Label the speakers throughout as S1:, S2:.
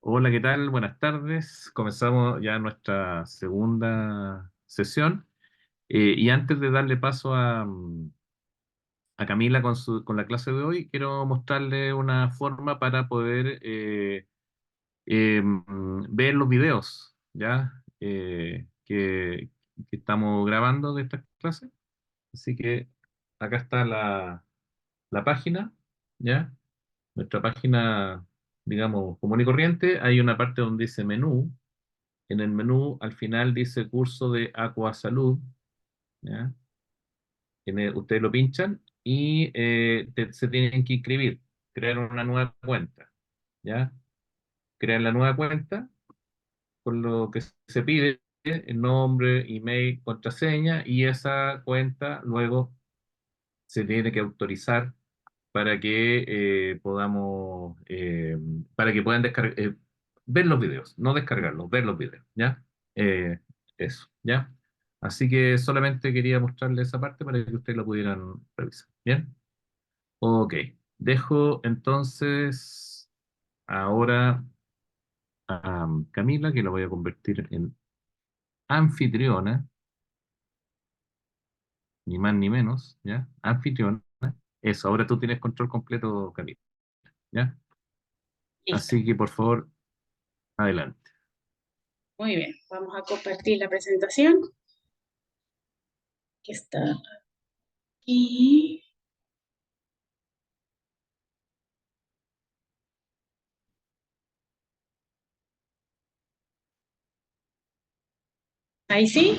S1: Hola, ¿qué tal? Buenas tardes. Comenzamos ya nuestra segunda sesión. Y antes de darle paso a Camila con la clase de hoy, quiero mostrarle una forma para poder ver los videos, ¿ya? Que estamos grabando de esta clase. Así que acá está la página, ¿ya? Nuestra página, digamos, común y corriente. Hay una parte donde dice menú. En el menú, al final dice curso de Aquasalud, ¿ya? Ustedes lo pinchan y se tienen que inscribir, crear una nueva cuenta, ¿ya? Crean la nueva cuenta con lo que se pide, el nombre, email, contraseña, y esa cuenta luego se tiene que autorizar para que para que puedan ver los videos, no descargarlos, ver los videos, ¿ya? Eh, Eso, ¿ya? Así que solamente quería mostrarle esa parte para que ustedes lo pudieran revisar, ¿bien? Ok, dejo entonces ahora a Camila, que la voy a convertir en anfitriona, ni más ni menos, ¿ya? Anfitriona. Eso, ahora tú tienes control completo, Camila, ¿ya?
S2: Listo,
S1: Así que por favor, adelante.
S2: muy bien. Vamos a compartir la presentación que está aquí. Ahí sí,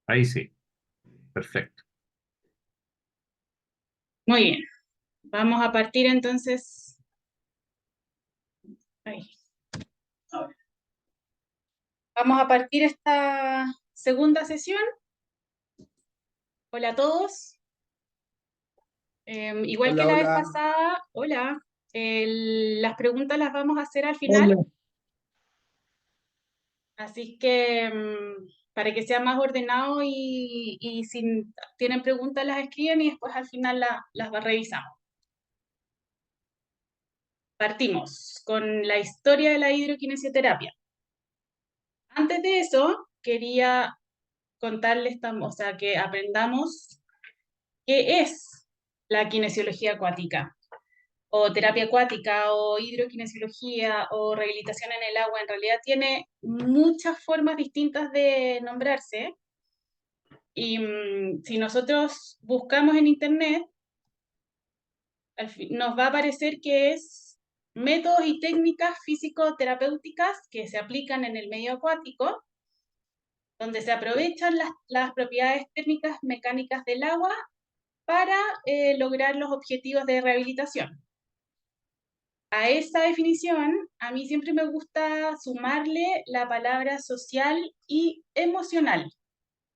S1: Ahí sí, perfecto.
S2: muy bien. Vamos a partir entonces. Ahí, ahora. Vamos a partir esta segunda sesión. Hola a todos. Igual que
S3: Hola,
S2: la vez
S3: hola.
S2: pasada, hola. Las preguntas las vamos a hacer al final,
S3: Hola.
S2: así que para que sea más ordenado y si tienen preguntas las escriben y después al final las revisamos. Partimos con la historia de la hidroquinesioterapia. Antes de eso, quería contarles, o sea, que aprendamos qué es la kinesiología acuática, o terapia acuática, o hidroquinesiología, o rehabilitación en el agua. En realidad tiene muchas formas distintas de nombrarse. Y si nosotros buscamos en internet, nos va a aparecer que es métodos y técnicas físico-terapéuticas que se aplican en el medio acuático, donde se aprovechan las propiedades térmicas mecánicas del agua para lograr los objetivos de rehabilitación. A esa definición, a mí siempre me gusta sumarle la palabra social y emocional,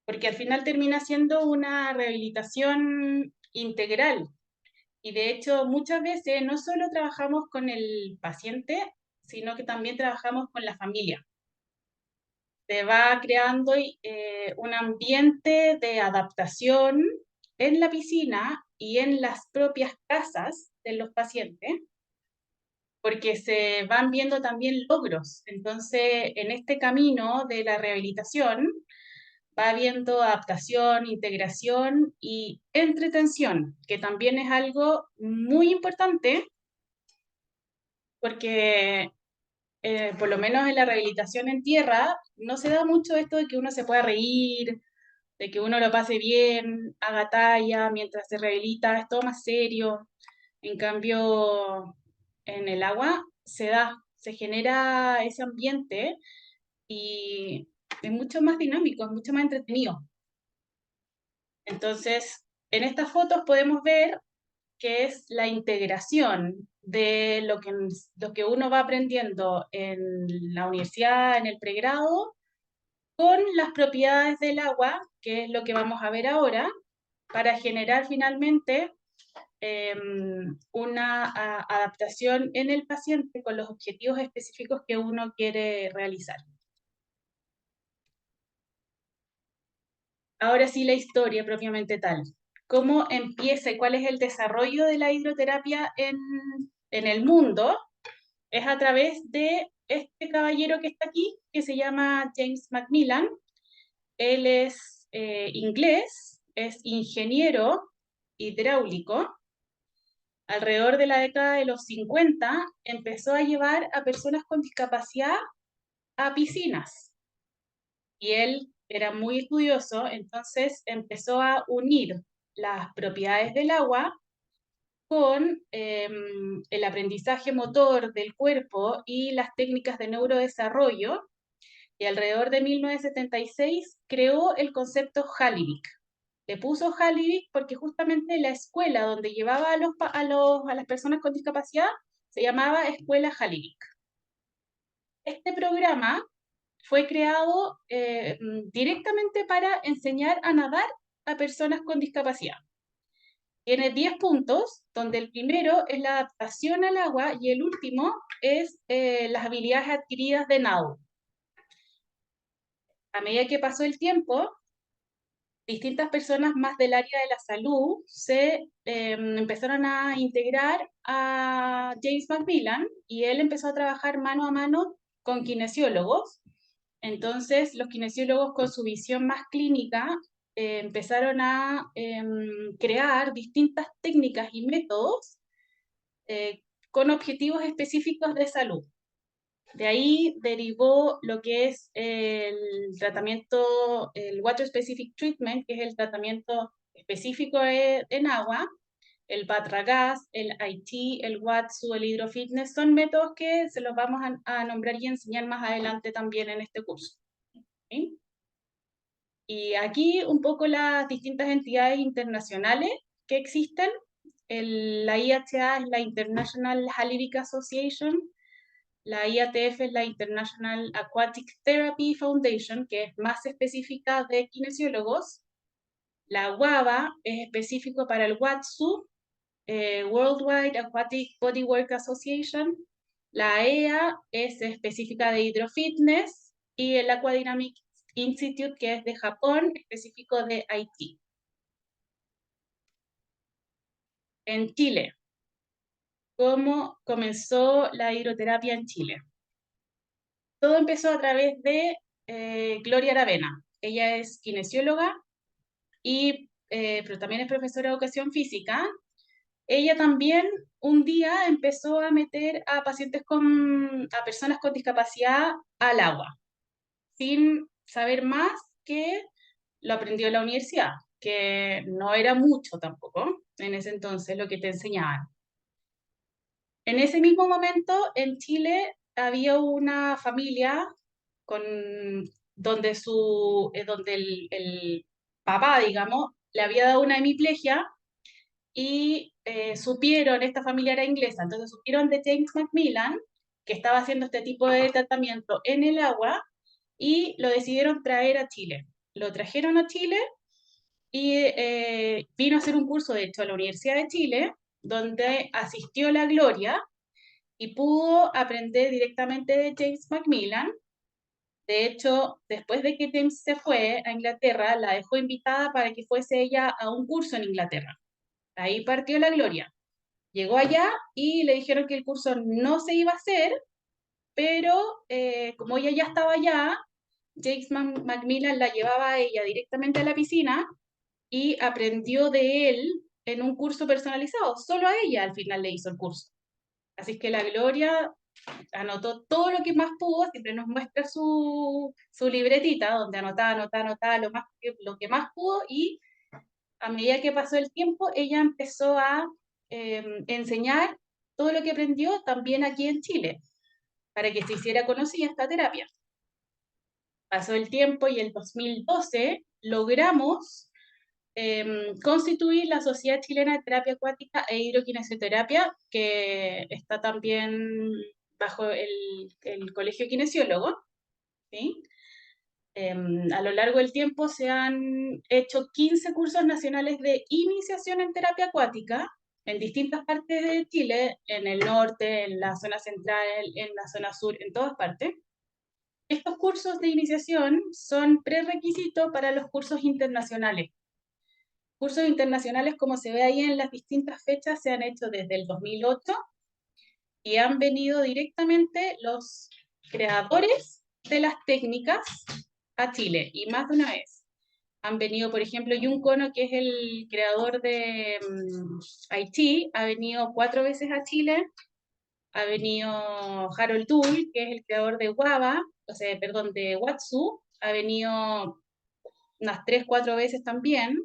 S2: porque al final termina siendo una rehabilitación integral. Y de hecho, muchas veces no solo trabajamos con el paciente, sino que también trabajamos con la familia. Se va creando un ambiente de adaptación en la piscina y en las propias casas de los pacientes, porque se van viendo también logros. Entonces, en este camino de la rehabilitación, va habiendo adaptación, integración y entretención, que también es algo muy importante, porque por lo menos en la rehabilitación en tierra, no se da mucho esto de que uno se pueda reír, de que uno lo pase bien, haga talla mientras se rehabilita, es todo más serio. En cambio, en el agua se genera ese ambiente y es mucho más dinámico, es mucho más entretenido. Entonces, en estas fotos podemos ver que es la integración de lo que uno va aprendiendo en la universidad, en el pregrado, con las propiedades del agua, que es lo que vamos a ver ahora, para generar finalmente una adaptación en el paciente con los objetivos específicos que uno quiere realizar. Ahora sí, la historia propiamente tal. ¿Cómo empieza y cuál es el desarrollo de la hidroterapia en el mundo? es a través de este caballero que está aquí, que se llama James Macmillan. Él es inglés, es ingeniero hidráulico. Alrededor de la década de los 50 empezó a llevar a personas con discapacidad a piscinas. Y él era muy estudioso, entonces empezó a unir las propiedades del agua con el aprendizaje motor del cuerpo y las técnicas de neurodesarrollo, y alrededor de 1976 creó el concepto Halliwick. Le puso Halliwick porque justamente la escuela donde llevaba a las personas con discapacidad se llamaba Escuela Halliwick. Este programa fue creado directamente para enseñar a nadar a personas con discapacidad. Tiene 10 puntos, donde el primero es la adaptación al agua y el último es las habilidades adquiridas de nado. A medida que pasó el tiempo, distintas personas más del área de la salud se empezaron a integrar a James Macmillan, y él empezó a trabajar mano a mano con kinesiólogos. Entonces, los kinesiólogos, con su visión más clínica, empezaron a crear distintas técnicas y métodos con objetivos específicos de salud. De ahí derivó lo que es el tratamiento, el Water Specific Treatment, que es el tratamiento específico en agua, el Batragas, el IT, el Watsu, el Hydrofitness. Son métodos que se los vamos a nombrar y enseñar más adelante también en este curso. ¿Sí? Y aquí un poco las distintas entidades internacionales que existen. La IHA es la International Halliwick Association, la IATF es la International Aquatic Therapy Foundation, que es más específica de kinesiólogos. La WABA es específico para el WATSU, Worldwide Aquatic Bodywork Association. La EA es específica de hidrofitness, y el Aquadynamic Institute, que es de Japón, específico de Haití. En Chile, ¿cómo comenzó la hidroterapia en Chile? Todo empezó a través de Gloria Aravena. Ella es kinesióloga, pero también es profesora de educación física. Ella también un día empezó a meter a a personas con discapacidad al agua, sin saber más, que lo aprendió en la universidad, que no era mucho tampoco en ese entonces lo que te enseñaban. En ese mismo momento, en Chile, había una familia con, donde el papá, digamos, le había dado una hemiplegia, y supieron, esta familia era inglesa, entonces supieron de James Macmillan, que estaba haciendo este tipo de tratamiento en el agua, y lo decidieron traer a Chile. Lo trajeron a Chile y vino a hacer un curso, de hecho, a la Universidad de Chile, donde asistió la Gloria y pudo aprender directamente de James Macmillan. De hecho, después de que James se fue a Inglaterra, la dejó invitada para que fuese ella a un curso en Inglaterra. Ahí partió la Gloria. Llegó allá y le dijeron que el curso no se iba a hacer, pero como ella ya estaba allá, James Macmillan la llevaba a ella directamente a la piscina y aprendió de él en un curso personalizado. Solo a ella al final le hizo el curso. Así que la Gloria anotó todo lo que más pudo, siempre nos muestra su libretita donde anotaba lo que más pudo, y a medida que pasó el tiempo, ella empezó a enseñar todo lo que aprendió también aquí en Chile, para que se hiciera conocida esta terapia. Pasó el tiempo y el 2012 logramos constituir la Sociedad Chilena de Terapia Acuática e Hidroquinesioterapia, que está también bajo el Colegio Kinesiólogo. ¿Sí? A lo largo del tiempo se han hecho 15 cursos nacionales de iniciación en terapia acuática en distintas partes de Chile, en el norte, en la zona central, en la zona sur, en todas partes. Estos cursos de iniciación son prerequisitos para los cursos internacionales. Cursos internacionales, como se ve ahí en las distintas fechas, se han hecho desde el 2008, y han venido directamente los creadores de las técnicas a Chile, y más de una vez. Han venido, por ejemplo, Jun Kono, que es el creador de Haití, ha venido 4 veces a Chile. Ha venido Harold Tull, que es el creador de Guava, o sea, perdón, de Watsu, ha venido unas 3, 4 veces también.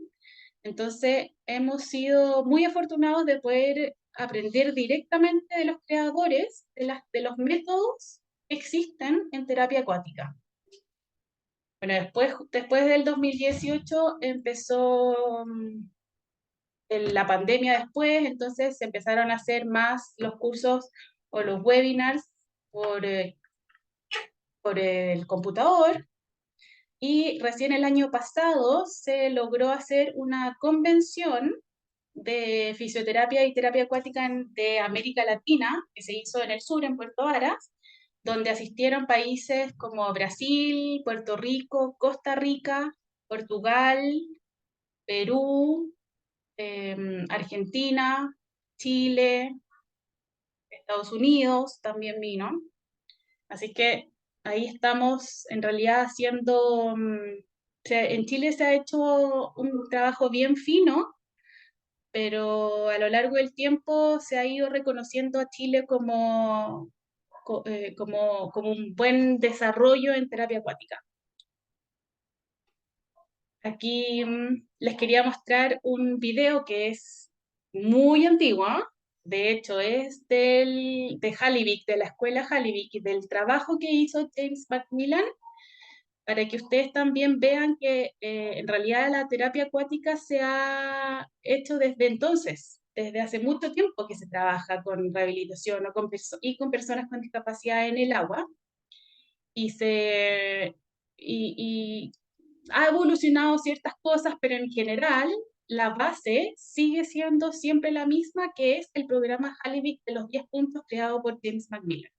S2: Entonces, hemos sido muy afortunados de poder aprender directamente de los creadores de los métodos que existen en terapia acuática. Bueno, después del 2018 empezó la pandemia después, entonces se empezaron a hacer más los cursos o los webinars por, por el computador, y recién el año pasado se logró hacer una convención de fisioterapia y terapia acuática de América Latina, que se hizo en el sur, en Puerto Varas, donde asistieron países como Brasil, Puerto Rico, Costa Rica, Portugal, Perú, Argentina, Chile, Estados Unidos también vino. Así que ahí estamos en realidad haciendo, en Chile se ha hecho un trabajo bien fino, pero a lo largo del tiempo se ha ido reconociendo a Chile como un buen desarrollo en terapia acuática. Aquí les quería mostrar un video que es muy antiguo. De hecho, es de Halivik, de la escuela Halivik, y del trabajo que hizo James Macmillan, para que ustedes también vean que en realidad la terapia acuática se ha hecho desde entonces, desde hace mucho tiempo que se trabaja con rehabilitación o y con personas con discapacidad en el agua, y, se, y ha evolucionado ciertas cosas, pero en general la base sigue siendo siempre la misma, que es el programa Halivik de los 10 puntos creado por James Macmillan.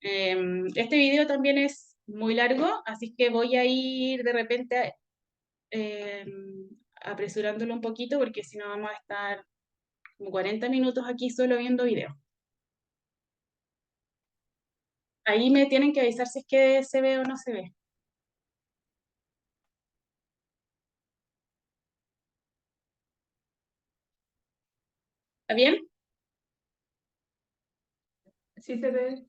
S2: Este video también es muy largo, así que voy a ir de repente eh, apresurándolo un poquito, porque si no vamos a estar como 40 minutos aquí solo viendo video. Ahí me tienen que avisar si es que se ve o no se ve. ¿Está bien?
S3: Sí se ve.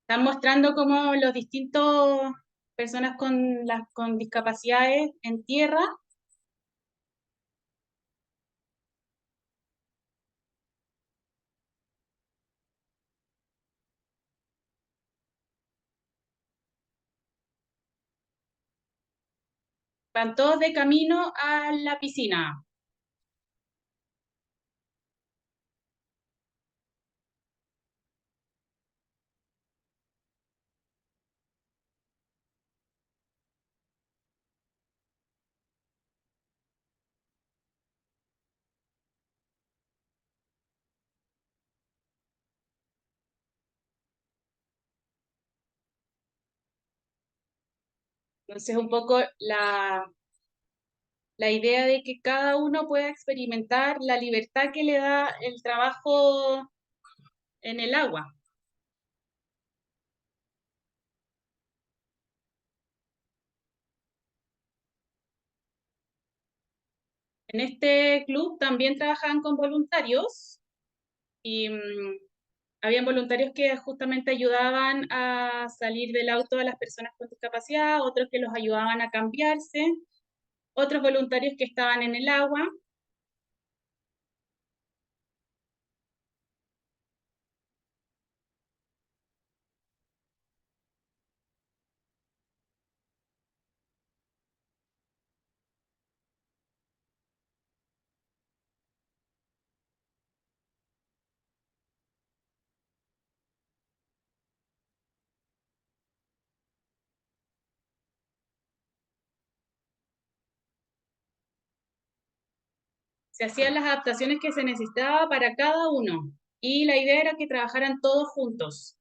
S2: Están mostrando cómo los distintos personas con discapacidades en tierra van todos de camino a la piscina. Entonces, un poco la idea de que cada uno pueda experimentar la libertad que le da el trabajo en el agua. En este club también trabajaban con voluntarios, y habían voluntarios que justamente ayudaban a salir del auto a las personas con discapacidad, otros que los ayudaban a cambiarse, otros voluntarios que estaban en el agua. Se hacían las adaptaciones que se necesitaba para cada uno, y la idea era que trabajaran todos juntos.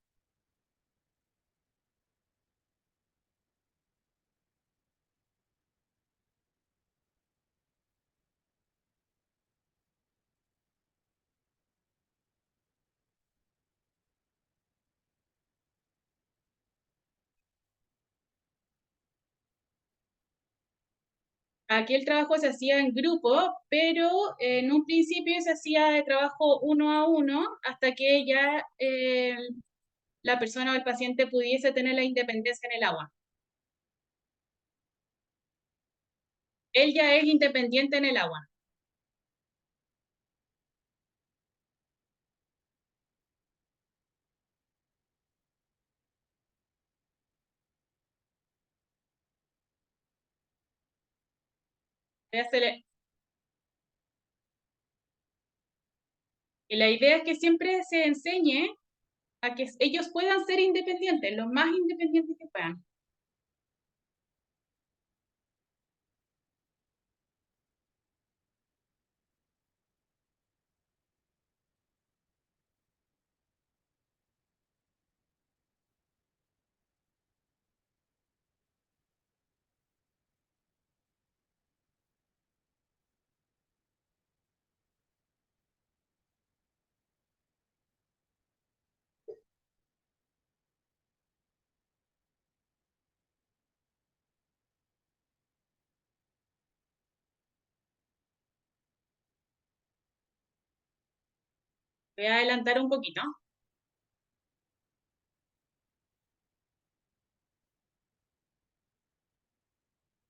S2: Aquí el trabajo se hacía en grupo, pero en un principio se hacía de trabajo uno a uno hasta que ya la persona o el paciente pudiese tener la independencia en el agua. Él ya es independiente en el agua. Y la idea es que siempre se enseñe a que ellos puedan ser independientes, lo más independientes que puedan. Voy a adelantar un poquito.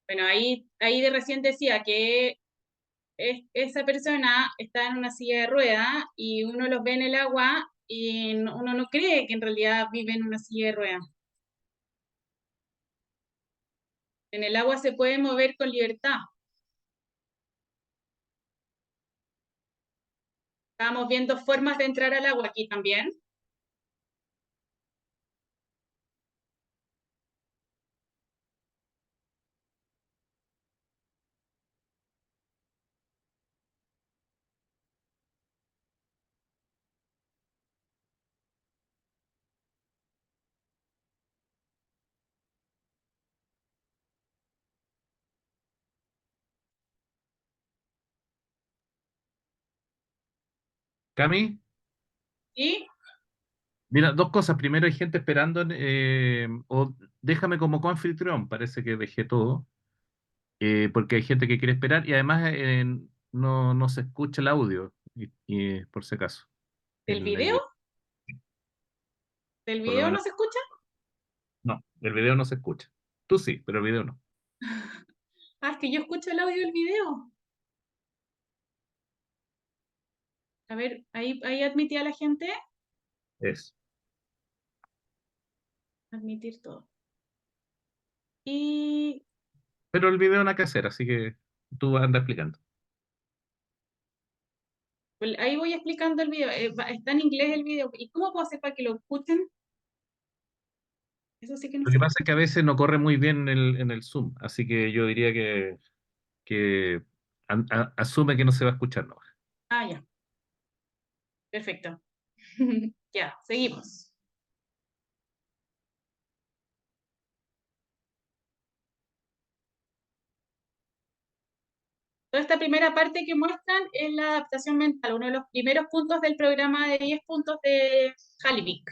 S2: Bueno, ahí de recién decía que esa persona está en una silla de ruedas y uno los ve en el agua y uno no cree que en realidad vive en una silla de ruedas. En el agua se puede mover con libertad. Estamos viendo formas de entrar al agua aquí también.
S1: Cami,
S2: ¿Sí?
S1: mira, dos cosas. Primero, hay gente esperando, o déjame como coanfitrión, parece que dejé todo, porque hay gente que quiere esperar y además no se escucha el audio, por si acaso.
S2: ¿Del
S1: El,
S2: video?
S1: eh,
S2: ¿Del
S1: por lo
S2: video
S1: menos,
S2: no se escucha?
S1: no, el video no se escucha. Tú sí, pero el video no.
S2: Ah, es que yo escucho el audio del video. A ver, ahí admití a la gente.
S1: Es.
S2: Admitir todo. Y
S1: Pero el video no hay que hacer, así que tú anda explicando.
S2: pues, ahí voy explicando el video. Está en inglés el video. ¿Y cómo puedo hacer para que lo escuchen? Eso sí que no
S1: Lo que
S2: sé.
S1: pasa es que a veces no corre muy bien en el Zoom, así que yo diría que asume que no se va a escuchar, ¿no?
S2: Ah, ya. Perfecto. Ya, seguimos. Toda esta primera parte que muestran es la adaptación mental, uno de los primeros puntos del programa de 10 puntos de Halivik.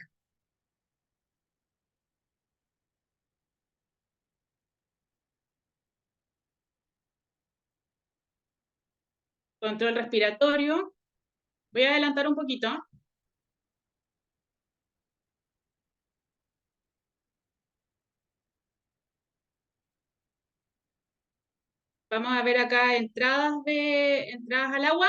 S2: Control respiratorio. Voy a adelantar un poquito. Vamos a ver acá entradas al agua.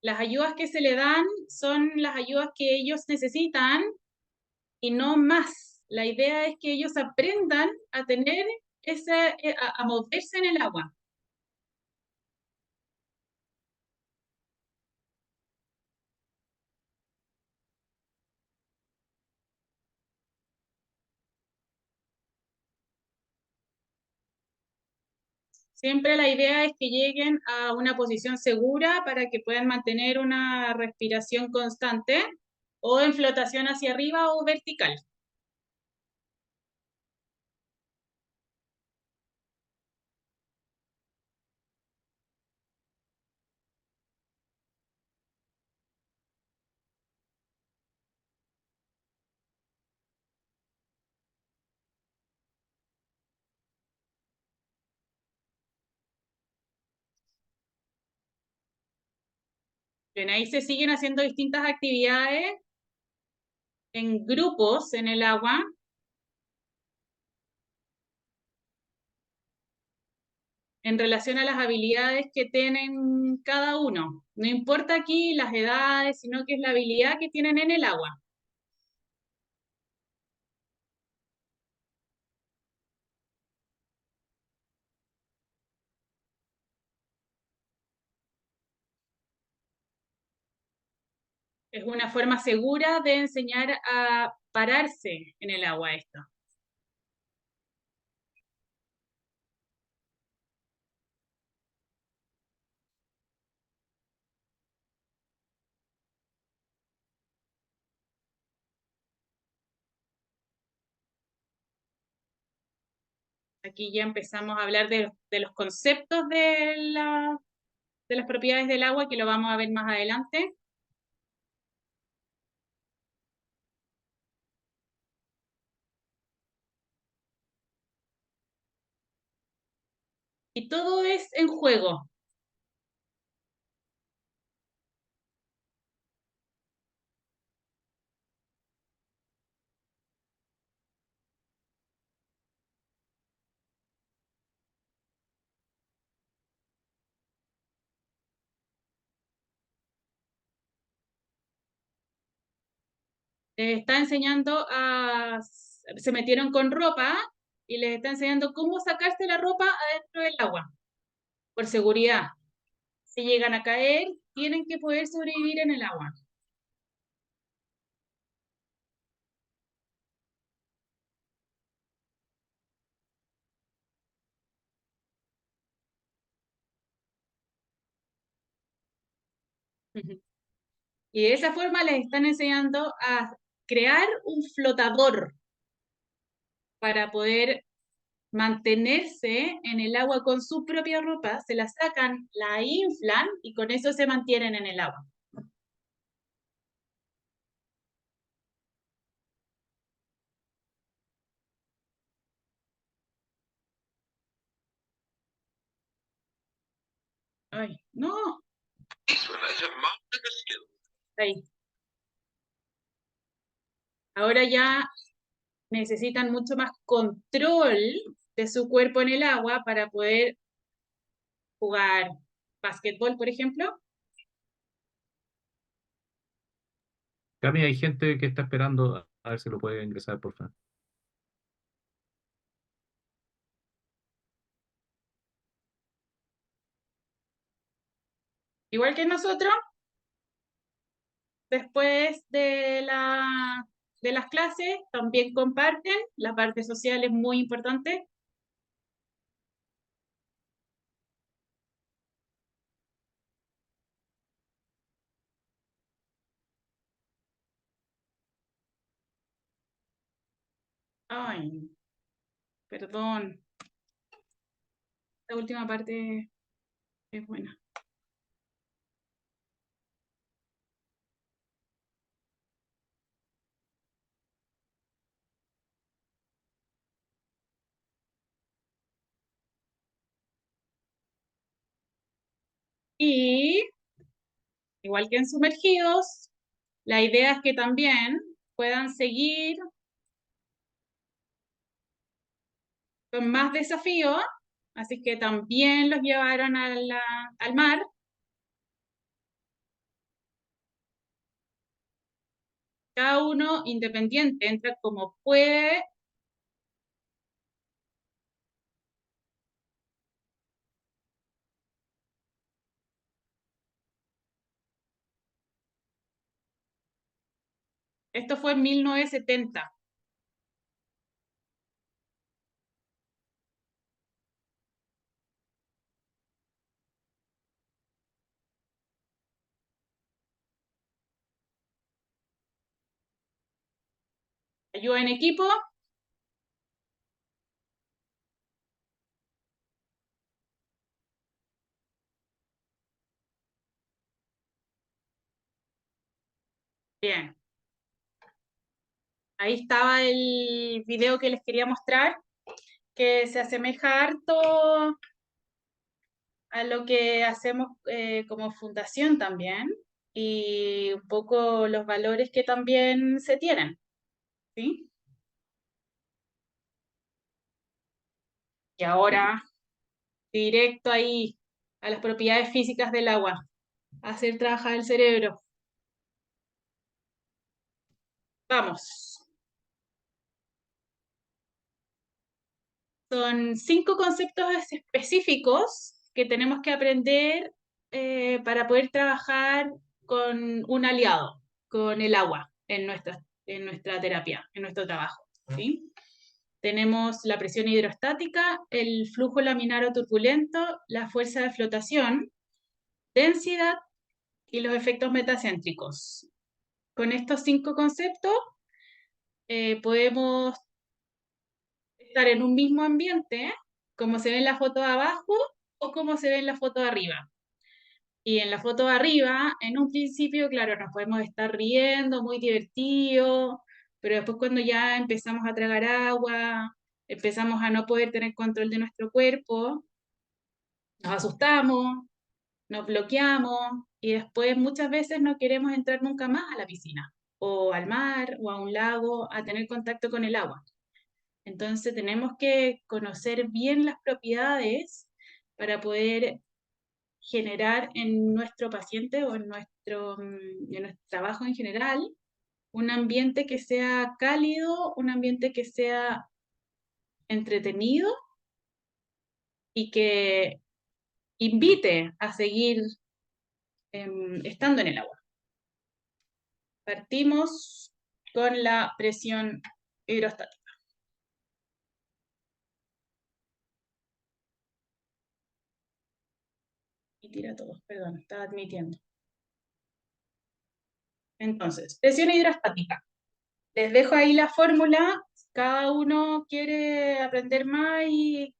S2: Las ayudas que se le dan son las ayudas que ellos necesitan y no más. La idea es que ellos aprendan a tener a moverse en el agua. Siempre la idea es que lleguen a una posición segura para que puedan mantener una respiración constante o en flotación hacia arriba o vertical. Bien, ahí se siguen haciendo distintas actividades en grupos en el agua. En relación a las habilidades que tienen cada uno. No importa aquí las edades, sino que es la habilidad que tienen en el agua. Es una forma segura de enseñar a pararse en el agua esto. Aquí ya empezamos a hablar de los conceptos de las propiedades del agua, que lo vamos a ver más adelante. Y todo es en juego. Les está enseñando se metieron con ropa y les está enseñando cómo sacarse la ropa adentro del agua, por seguridad. Si llegan a caer, tienen que poder sobrevivir en el agua. Y de esa forma les están enseñando a crear un flotador para poder mantenerse en el agua con su propia ropa, se la sacan, la inflan y con eso se mantienen en el agua. Ay, no. Ahí. Ahora ya necesitan mucho más control de su cuerpo en el agua para poder jugar básquetbol, por ejemplo.
S1: Cami, hay gente que está esperando a ver si lo puede ingresar, por favor.
S2: Igual que nosotros, después de las clases, también comparten. La parte social es muy importante. Ay, perdón. La última parte es buena. Y, igual que en sumergidos, la idea es que también puedan seguir con más desafíos, así que también los llevaron al mar. Cada uno independiente, entra como puede. Esto fue en 1970. Ayuda en equipo. Bien. Ahí estaba el video que les quería mostrar, que se asemeja harto a lo que hacemos como fundación también. y un poco los valores que también se tienen, ¿sí? Y ahora, directo ahí, a las propiedades físicas del agua, hacer trabajar el cerebro. Vamos. Son 5 conceptos específicos que tenemos que aprender para poder trabajar con un aliado, con el agua en nuestra terapia, en nuestro trabajo, ¿sí? Tenemos la presión hidrostática, el flujo laminar o turbulento, la fuerza de flotación, densidad y los efectos metacéntricos. Con estos 5 conceptos podemos estar en un mismo ambiente, como se ve en la foto de abajo o como se ve en la foto de arriba. Y en la foto de arriba, en un principio, claro, nos podemos estar riendo, muy divertido, pero después cuando ya empezamos a tragar agua, empezamos a no poder tener control de nuestro cuerpo, nos asustamos, nos bloqueamos y después muchas veces no queremos entrar nunca más a la piscina o al mar o a un lago a tener contacto con el agua. Entonces tenemos que conocer bien las propiedades para poder generar en nuestro paciente o en nuestro trabajo en general un ambiente que sea cálido, un ambiente que sea entretenido y que invite a seguir estando en el agua. Partimos con la presión hidrostática. Y tira todos, perdón, estaba admitiendo. Entonces, presión hidrostática. Les dejo ahí la fórmula. Cada uno quiere aprender más y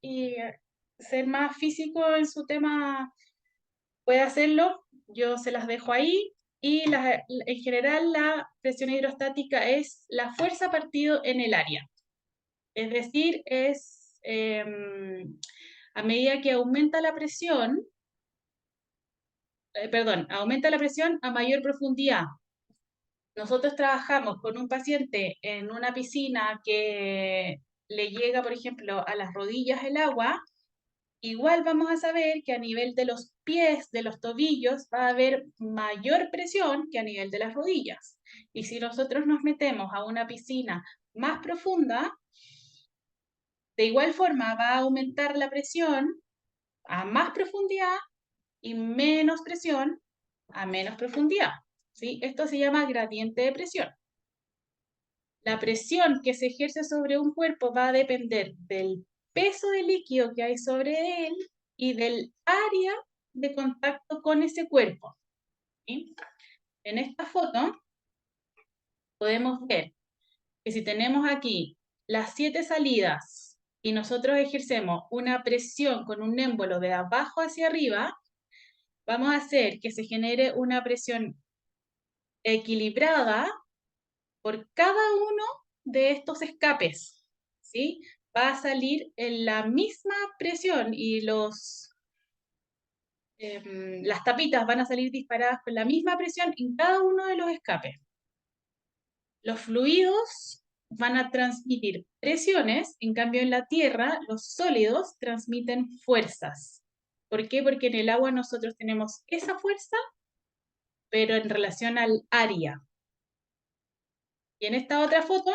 S2: ser más físico en su tema, puede hacerlo. Yo se las dejo ahí. Y en general la presión hidrostática es la fuerza partido en el área. Es decir, es a medida que aumenta la presión, aumenta la presión a mayor profundidad. Nosotros trabajamos con un paciente en una piscina que le llega, por ejemplo, a las rodillas el agua, igual vamos a saber que a nivel de los pies, de los tobillos, va a haber mayor presión que a nivel de las rodillas. Y si nosotros nos metemos a una piscina más profunda, de igual forma va a aumentar la presión a más profundidad y menos presión a menos profundidad. ¿Sí? Esto se llama gradiente de presión. La presión que se ejerce sobre un cuerpo va a depender del peso de líquido que hay sobre él y del área de contacto con ese cuerpo. ¿Sí? En esta foto podemos ver que si tenemos aquí las 7 salidas y nosotros ejercemos una presión con un émbolo de abajo hacia arriba, vamos a hacer que se genere una presión equilibrada por cada uno de estos escapes, ¿sí? Va a salir en la misma presión y las tapitas van a salir disparadas con la misma presión en cada uno de los escapes. Los fluidos van a transmitir presiones, en cambio en la Tierra los sólidos transmiten fuerzas. ¿Por qué? Porque en el agua nosotros tenemos esa fuerza, pero en relación al área. Y en esta otra foto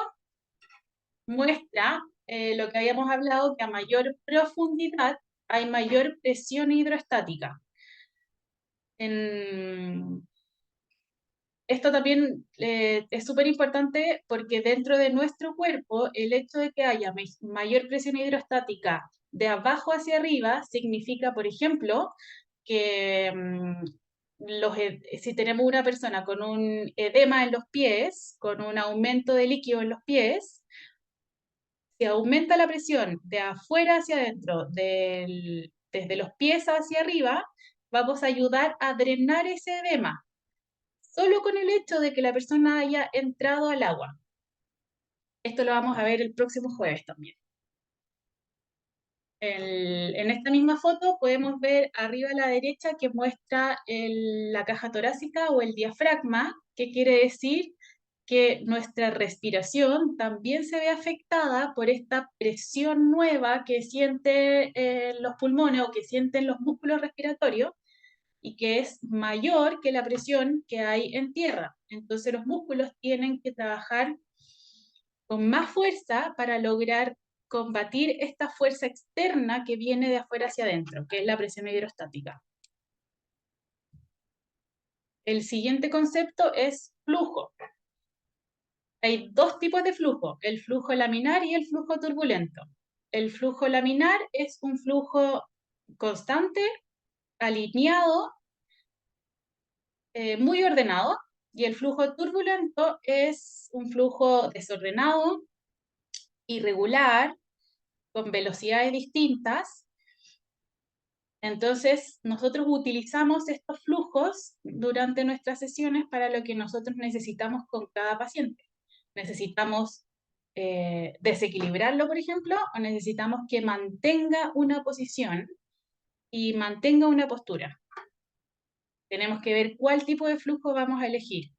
S2: muestra lo que habíamos hablado, que a mayor profundidad hay mayor presión hidrostática. Esto también es súper importante porque dentro de nuestro cuerpo el hecho de que haya mayor presión hidrostática de abajo hacia arriba significa, por ejemplo, que si tenemos una persona con un edema en los pies, con un aumento de líquido en los pies, si aumenta la presión de afuera hacia adentro, desde los pies hacia arriba, vamos a ayudar a drenar ese edema, solo con el hecho de que la persona haya entrado al agua. Esto lo vamos a ver el próximo jueves también. En esta misma foto podemos ver arriba a la derecha que muestra la caja torácica o el diafragma, que quiere decir que nuestra respiración también se ve afectada por esta presión nueva que sienten los pulmones o que sienten los músculos respiratorios y que es mayor que la presión que hay en tierra. Entonces los músculos tienen que trabajar con más fuerza para lograr combatir esta fuerza externa que viene de afuera hacia adentro, que es la presión hidrostática. El siguiente concepto es flujo. Hay dos tipos de flujo, el flujo laminar y el flujo turbulento. El flujo laminar es un flujo constante, alineado, muy ordenado, y el flujo turbulento es un flujo desordenado, irregular, con velocidades distintas. Entonces, nosotros utilizamos estos flujos durante nuestras sesiones para lo que nosotros necesitamos con cada paciente. Necesitamos desequilibrarlo, por ejemplo, o necesitamos que mantenga una posición y mantenga una postura. Tenemos que ver cuál tipo de flujo vamos a elegir.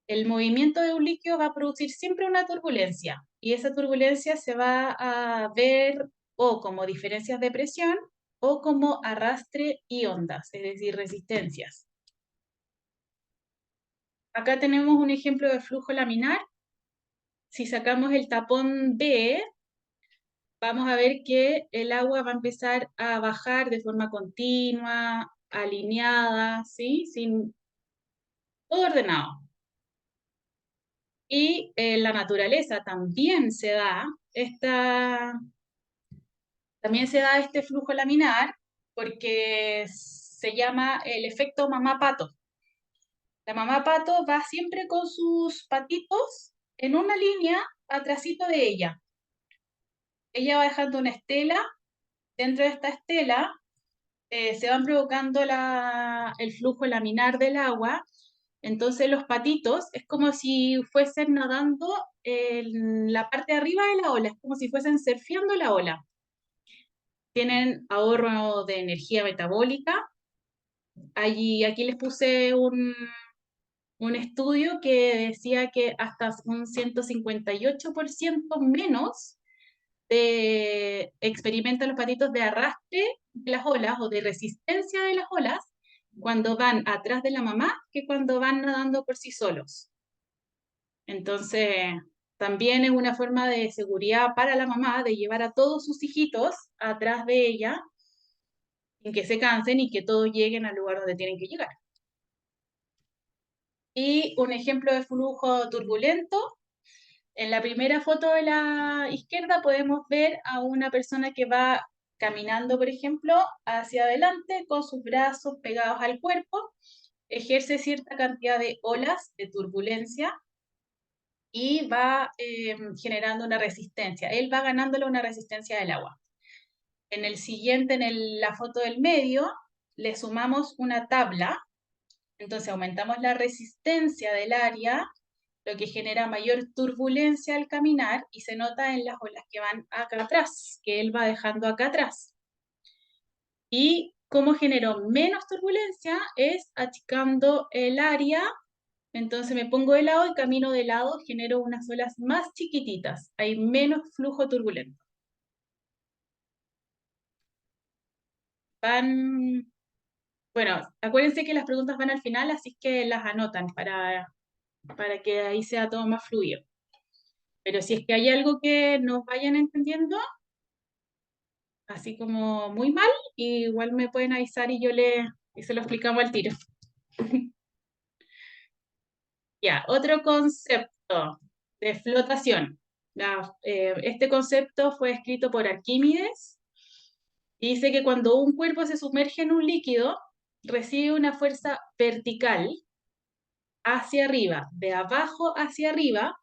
S2: El movimiento de un líquido va a producir siempre una turbulencia y esa turbulencia se va a ver o como diferencias de presión o como arrastre y ondas, es decir, resistencias. Acá tenemos un ejemplo de flujo laminar. Si sacamos el tapón B, vamos a ver que el agua va a empezar a bajar de forma continua, alineada, ¿sí? Todo ordenado. Y en la naturaleza también se da este flujo laminar porque se llama el efecto mamá pato. La mamá pato va siempre con sus patitos en una línea atrásito de ella. Ella va dejando una estela. Dentro de esta estela se van provocando el flujo laminar del agua. Entonces los patitos es como si fuesen nadando en la parte de arriba de la ola, es como si fuesen surfeando la ola. Tienen ahorro de energía metabólica. Aquí les puse un estudio que decía que hasta un 158% menos experimentan los patitos de arrastre de las olas o de resistencia de las olas cuando van atrás de la mamá que cuando van nadando por sí solos. Entonces, también es una forma de seguridad para la mamá de llevar a todos sus hijitos atrás de ella sin que se cansen y que todos lleguen al lugar donde tienen que llegar. Y un ejemplo de flujo turbulento. En la primera foto de la izquierda podemos ver a una persona que va caminando, por ejemplo, hacia adelante con sus brazos pegados al cuerpo, ejerce cierta cantidad de olas de turbulencia y va generando una resistencia. Él va ganándole una resistencia del agua. En el siguiente, la foto del medio, le sumamos una tabla, entonces aumentamos la resistencia del área, lo que genera mayor turbulencia al caminar y se nota en las olas que van acá atrás, que él va dejando acá atrás. Y cómo generó menos turbulencia es achicando el área, entonces me pongo de lado y camino de lado, genero unas olas más chiquititas, hay menos flujo turbulento. Bueno, acuérdense que las preguntas van al final, así que las anotan para que ahí sea todo más fluido. Pero si es que hay algo que no vayan entendiendo, así como muy mal, igual me pueden avisar y se lo explicamos al tiro. Ya, otro concepto de flotación. Este concepto fue escrito por Arquímedes y dice que cuando un cuerpo se sumerge en un líquido, recibe una fuerza vertical hacia arriba, de abajo hacia arriba,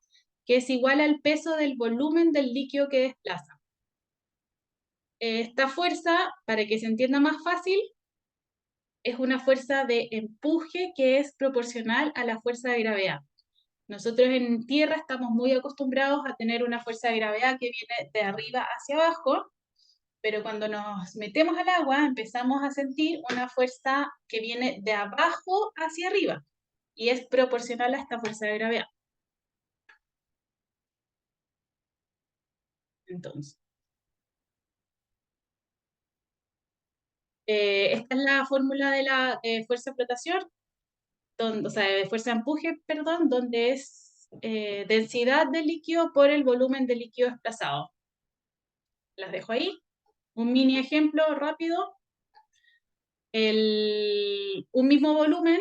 S2: que es igual al peso del volumen del líquido que desplaza. Esta fuerza, para que se entienda más fácil, es una fuerza de empuje que es proporcional a la fuerza de gravedad. Nosotros en tierra estamos muy acostumbrados a tener una fuerza de gravedad que viene de arriba hacia abajo, pero cuando nos metemos al agua empezamos a sentir una fuerza que viene de abajo hacia arriba y es proporcional a esta fuerza de gravedad. Entonces, esta es la fórmula de la fuerza de flotación, o sea, de fuerza de empuje, perdón, donde es densidad del líquido por el volumen del líquido desplazado. Las dejo ahí. Un mini ejemplo rápido. Un mismo volumen,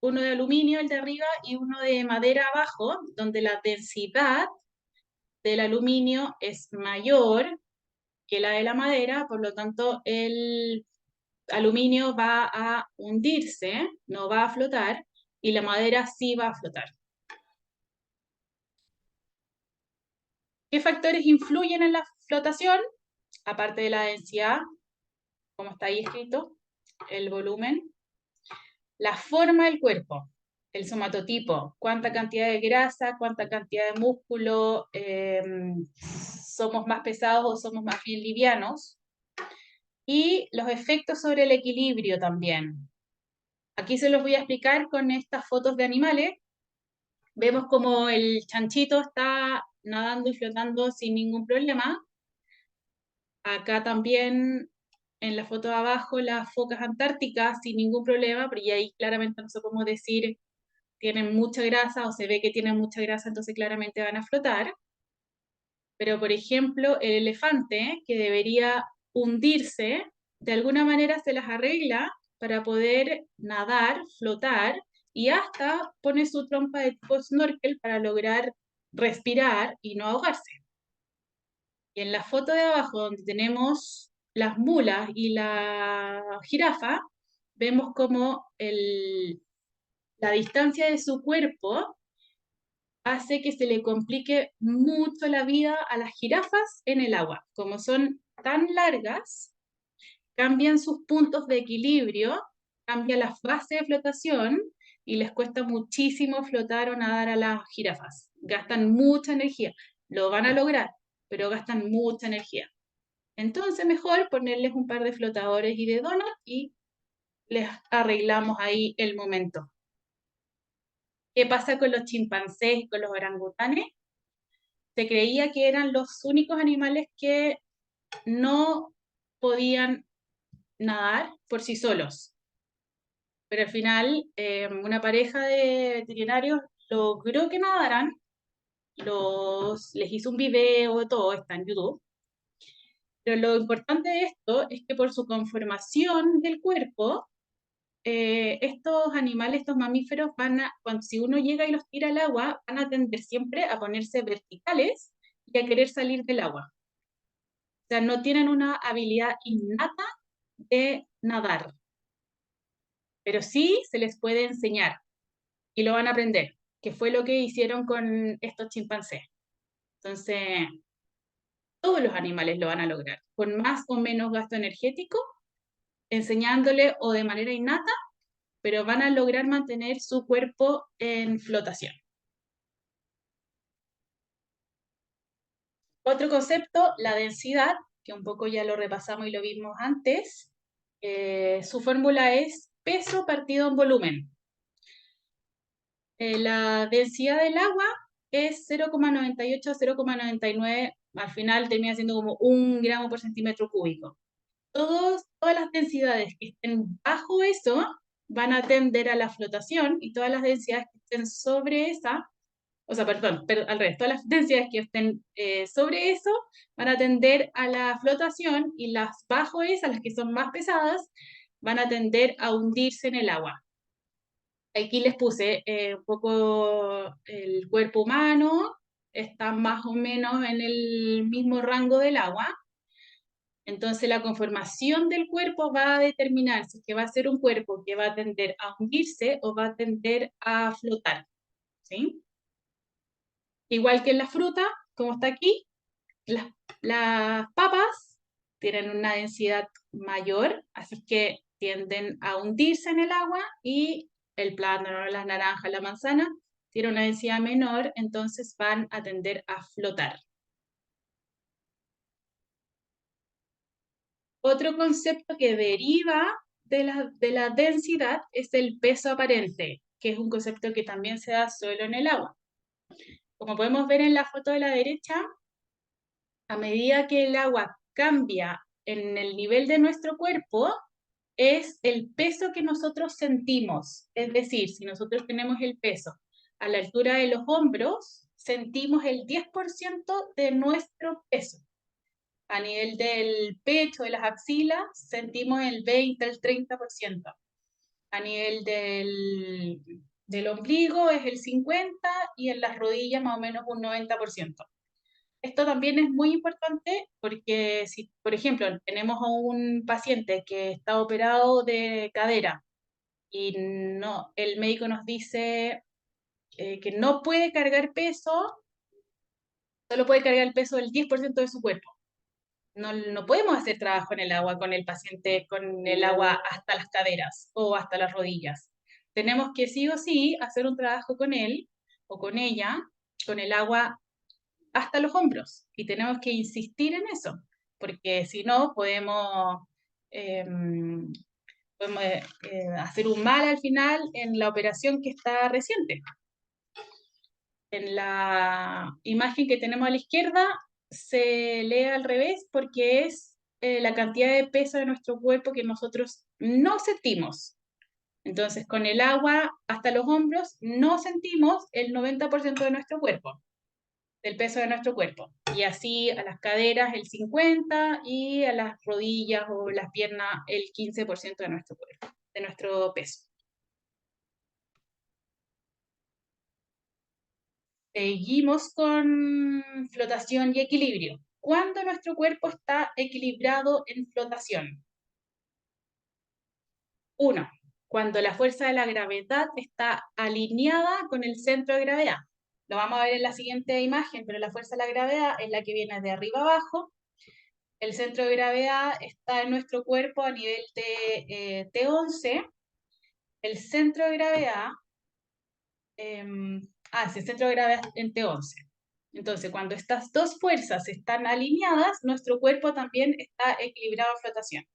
S2: uno de aluminio, el de arriba, y uno de madera abajo, donde la densidad del aluminio es mayor que la de la madera, por lo tanto el aluminio va a hundirse, no va a flotar, y la madera sí va a flotar. ¿Qué factores influyen en la flotación? Aparte de la densidad, como está ahí escrito, el volumen, la forma del cuerpo, el somatotipo, cuánta cantidad de grasa, cuánta cantidad de músculo, somos más pesados o somos más bien livianos, y los efectos sobre el equilibrio también. Aquí se los voy a explicar con estas fotos de animales. Vemos como el chanchito está nadando y flotando sin ningún problema. Acá también en la foto de abajo las focas antárticas sin ningún problema, pero ahí claramente no se podemos decir tienen mucha grasa o se ve que tienen mucha grasa, entonces claramente van a flotar. Pero por ejemplo, el elefante, que debería hundirse, de alguna manera se las arregla para poder nadar, flotar, y hasta pone su trompa de tipo snorkel para lograr respirar y no ahogarse. Y en la foto de abajo, donde tenemos las mulas y la jirafa, vemos como la distancia de su cuerpo hace que se le complique mucho la vida a las jirafas en el agua. Como son tan largas, cambian sus puntos de equilibrio, cambia la fase de flotación y les cuesta muchísimo flotar o nadar a las jirafas. Gastan mucha energía. Lo van a lograr, pero gastan mucha energía. Entonces, mejor ponerles un par de flotadores y de donuts y les arreglamos ahí el momento. ¿Qué pasa con los chimpancés y con los orangutanes? Se creía que eran los únicos animales que no podían nadar por sí solos. Pero al final, una pareja de veterinarios logró que nadaran, les hizo un video, todo está en YouTube. Pero lo importante de esto es que por su conformación del cuerpo, estos animales, estos mamíferos, si uno llega y los tira al agua, van a tender siempre a ponerse verticales y a querer salir del agua. O sea, no tienen una habilidad innata de nadar, pero sí se les puede enseñar y lo van a aprender, que fue lo que hicieron con estos chimpancés. Entonces, todos los animales lo van a lograr, con más o menos gasto energético, enseñándole o de manera innata, pero van a lograr mantener su cuerpo en flotación. Otro concepto, la densidad, que un poco ya lo repasamos y lo vimos antes. Su fórmula es peso partido en volumen. La densidad del agua es 0,98 a 0,99, al final termina siendo como 1 gramo por centímetro cúbico. Todas las densidades que estén bajo eso van a tender a la flotación y todas las densidades que estén sobre esa, o sea, perdón, al revés, todas las densidades que estén sobre eso van a tender a la flotación y las bajo esas, las que son más pesadas, van a tender a hundirse en el agua. Aquí les puse un poco el cuerpo humano, está más o menos en el mismo rango del agua. Entonces la conformación del cuerpo va a determinar si es que va a ser un cuerpo que va a tender a hundirse o va a tender a flotar. ¿Sí? Igual que en la fruta, como está aquí, las papas tienen una densidad mayor, así que tienden a hundirse en el agua, y el plátano, las naranjas, la manzana tiene una densidad menor, entonces van a tender a flotar. Otro concepto que deriva de la densidad es el peso aparente, que es un concepto que también se da solo en el agua. Como podemos ver en la foto de la derecha, a medida que el agua cambia en el nivel de nuestro cuerpo, es el peso que nosotros sentimos. Es decir, si nosotros tenemos el peso a la altura de los hombros, sentimos el 10% de nuestro peso. A nivel del pecho, de las axilas, sentimos el 20, el 30%. A nivel del ombligo es el 50% y en las rodillas más o menos un 90%. Esto también es muy importante porque si, por ejemplo, tenemos a un paciente que está operado de cadera y no, el médico nos dice que no puede cargar peso, solo puede cargar el peso del 10% de su cuerpo. No podemos hacer trabajo en el agua con el paciente con el agua hasta las caderas o hasta las rodillas. Tenemos que sí o sí hacer un trabajo con él o con ella, con el agua hasta los hombros. Y tenemos que insistir en eso, porque si no eh, podemos hacer un mal al final en la operación que está reciente. En la imagen que tenemos a la izquierda se lee al revés porque es la cantidad de peso de nuestro cuerpo que nosotros no sentimos. Entonces, con el agua hasta los hombros no sentimos el 90% de nuestro cuerpo, del peso de nuestro cuerpo. Y así a las caderas el 50% y a las rodillas o las piernas el 15% de nuestro cuerpo, de nuestro peso. Seguimos con flotación y equilibrio. ¿Cuándo nuestro cuerpo está equilibrado en flotación? 1. Cuando la fuerza de la gravedad está alineada con el centro de gravedad. Lo vamos a ver en la siguiente imagen, pero la fuerza de la gravedad es la que viene de arriba abajo. El centro de gravedad está en nuestro cuerpo a nivel de T11. El centro de gravedad el centro de gravedad en T11. Entonces, cuando estas dos fuerzas están alineadas, nuestro cuerpo también está equilibrado en flotación.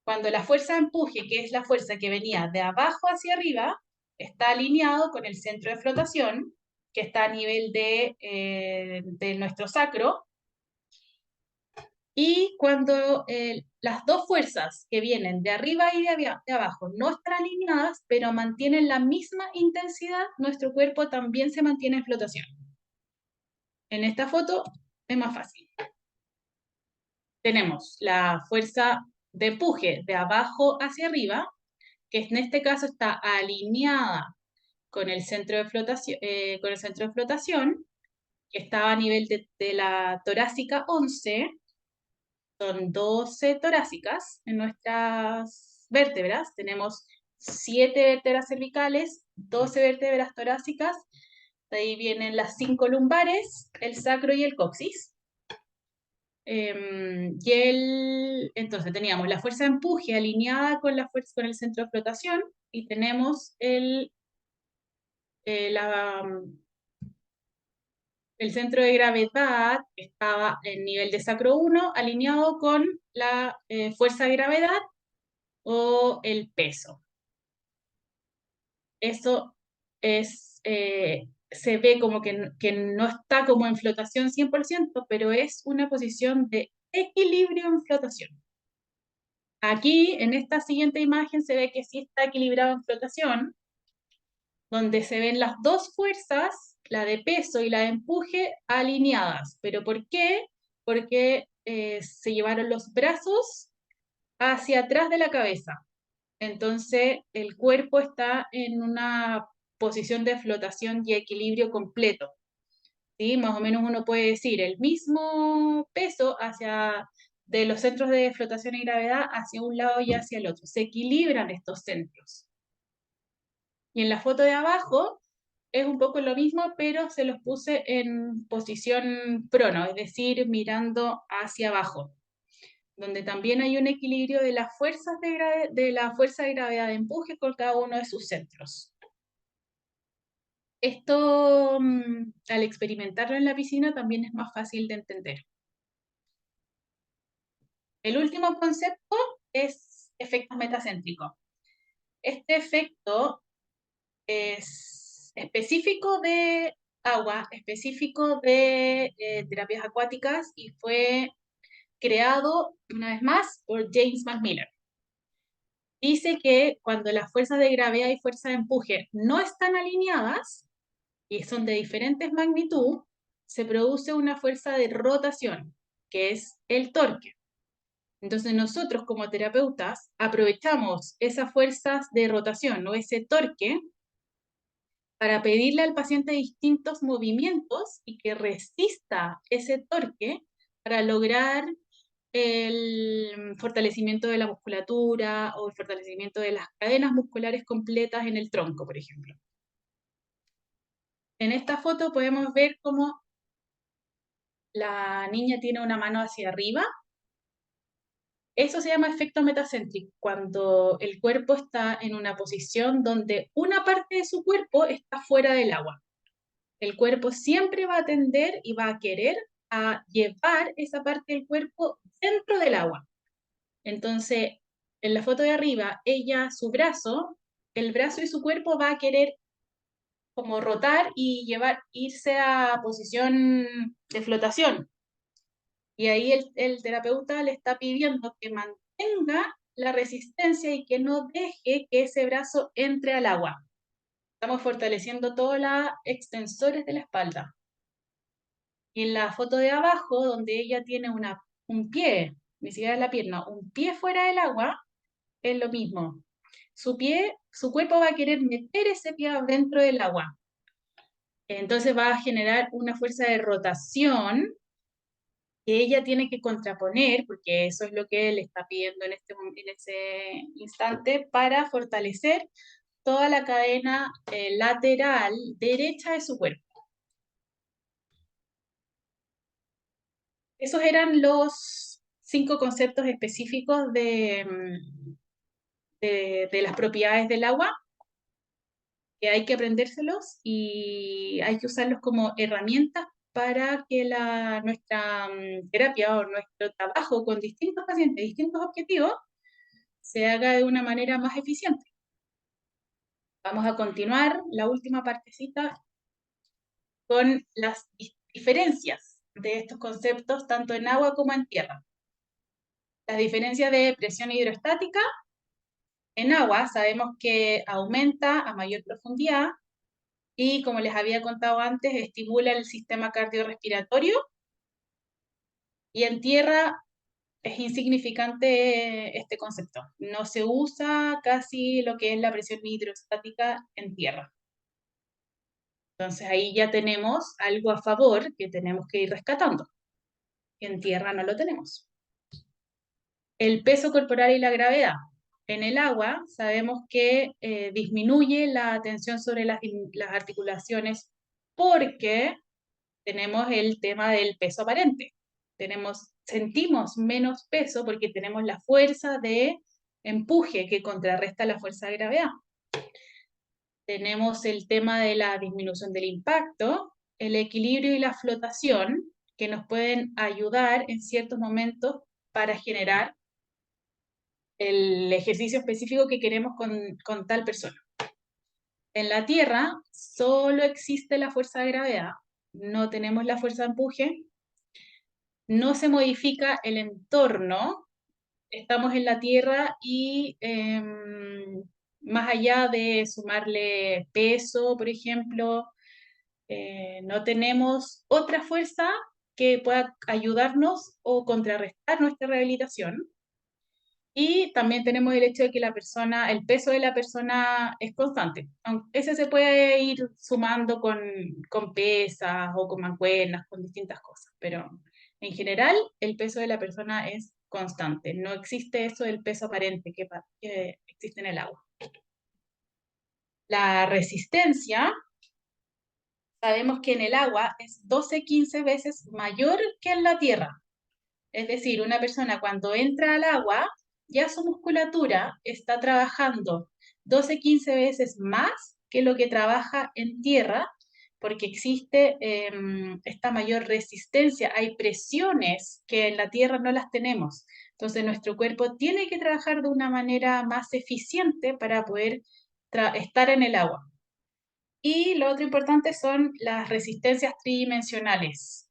S2: Cuando la fuerza de empuje, que es la fuerza que venía de abajo hacia arriba, está alineado con el centro de flotación, que está a nivel de nuestro sacro, y cuando las dos fuerzas que vienen de arriba y de abajo no están alineadas, pero mantienen la misma intensidad, nuestro cuerpo también se mantiene en flotación. En esta foto es más fácil. Tenemos la fuerza de empuje de abajo hacia arriba, que en este caso está alineada con el centro de flotación, que está a nivel de la torácica 11. Son 12 torácicas en nuestras vértebras. Tenemos 7 vértebras cervicales, 12 vértebras torácicas. De ahí vienen las 5 lumbares, el sacro y el coxis. Entonces teníamos la fuerza de empuje alineada con la fuerza con el centro de flotación y tenemos el centro de gravedad estaba en nivel de sacro 1 alineado con la fuerza de gravedad o el peso. Eso se ve como que no está como en flotación 100%, pero es una posición de equilibrio en flotación. Aquí, en esta siguiente imagen, se ve que sí está equilibrado en flotación, donde se ven las dos fuerzas, la de peso y la de empuje, alineadas. ¿Pero por qué? Porque se llevaron los brazos hacia atrás de la cabeza. Entonces, el cuerpo está en una posición de flotación y equilibrio completo. ¿Sí? Más o menos uno puede decir el mismo peso de los centros de flotación y gravedad hacia un lado y hacia el otro. Se equilibran estos centros. Y en la foto de abajo es un poco lo mismo, pero se los puse en posición prono, es decir, mirando hacia abajo, donde también hay un equilibrio de las fuerzas de la fuerza de gravedad de empuje con cada uno de sus centros. Esto, al experimentarlo en la piscina, también es más fácil de entender. El último concepto es efectos metacéntricos. Este efecto es específico de agua, específico de terapias acuáticas y fue creado, una vez más, por James McMillan. Dice que cuando las fuerzas de gravedad y fuerza de empuje no están alineadas y son de diferentes magnitud, se produce una fuerza de rotación, que es el torque. Entonces nosotros como terapeutas aprovechamos esas fuerzas de rotación o ese torque para pedirle al paciente distintos movimientos y que resista ese torque para lograr el fortalecimiento de la musculatura o el fortalecimiento de las cadenas musculares completas en el tronco, por ejemplo. En esta foto podemos ver cómo la niña tiene una mano hacia arriba. Eso se llama efecto metacéntrico, cuando el cuerpo está en una posición donde una parte de su cuerpo está fuera del agua. El cuerpo siempre va a tender y va a querer a llevar esa parte del cuerpo dentro del agua. Entonces, en la foto de arriba, ella, su brazo, el brazo y su cuerpo va a querer como rotar y irse a posición de flotación. Y ahí el terapeuta le está pidiendo que mantenga la resistencia y que no deje que ese brazo entre al agua. Estamos fortaleciendo todos los extensores de la espalda. Y en la foto de abajo, donde ella tiene un pie, ni siquiera la pierna, un pie fuera del agua, es lo mismo. Su cuerpo va a querer meter ese pie dentro del agua. Entonces va a generar una fuerza de rotación que ella tiene que contraponer, porque eso es lo que él está pidiendo en ese instante, para fortalecer toda la cadena lateral derecha de su cuerpo. Esos eran los 5 conceptos específicos de las propiedades del agua, que hay que aprendérselos y hay que usarlos como herramientas para que nuestra terapia o nuestro trabajo con distintos pacientes, distintos objetivos, se haga de una manera más eficiente. Vamos a continuar la última partecita con las diferencias de estos conceptos, tanto en agua como en tierra. Las diferencias de presión hidrostática. En agua sabemos que aumenta a mayor profundidad y, como les había contado antes, estimula el sistema cardiorrespiratorio. Y en tierra es insignificante este concepto. No se usa casi lo que es la presión hidrostática en tierra. Entonces ahí ya tenemos algo a favor que tenemos que ir rescatando. En tierra no lo tenemos. El peso corporal y la gravedad. En el agua sabemos que disminuye la tensión sobre las articulaciones porque tenemos el tema del peso aparente. Sentimos menos peso porque tenemos la fuerza de empuje que contrarresta la fuerza de gravedad. Tenemos el tema de la disminución del impacto, el equilibrio y la flotación, que nos pueden ayudar en ciertos momentos para generar el ejercicio específico que queremos con tal persona. En la Tierra solo existe la fuerza de gravedad, no tenemos la fuerza de empuje, no se modifica el entorno, estamos en la Tierra y más allá de sumarle peso, por ejemplo, no tenemos otra fuerza que pueda ayudarnos o contrarrestar nuestra rehabilitación. Y también tenemos el hecho de que el peso de la persona es constante. Ese se puede ir sumando con pesas o con mancuernas, con distintas cosas, pero en general el peso de la persona es constante. No existe eso del peso aparente que existe en el agua. La resistencia, sabemos que en el agua es 12-15 veces mayor que en la tierra. Es decir, una persona cuando entra al agua, ya su musculatura está trabajando 12-15 veces más que lo que trabaja en tierra porque existe esta mayor resistencia. Hay presiones que en la Tierra no las tenemos. Entonces nuestro cuerpo tiene que trabajar de una manera más eficiente para poder estar en el agua. Y lo otro importante son las resistencias tridimensionales,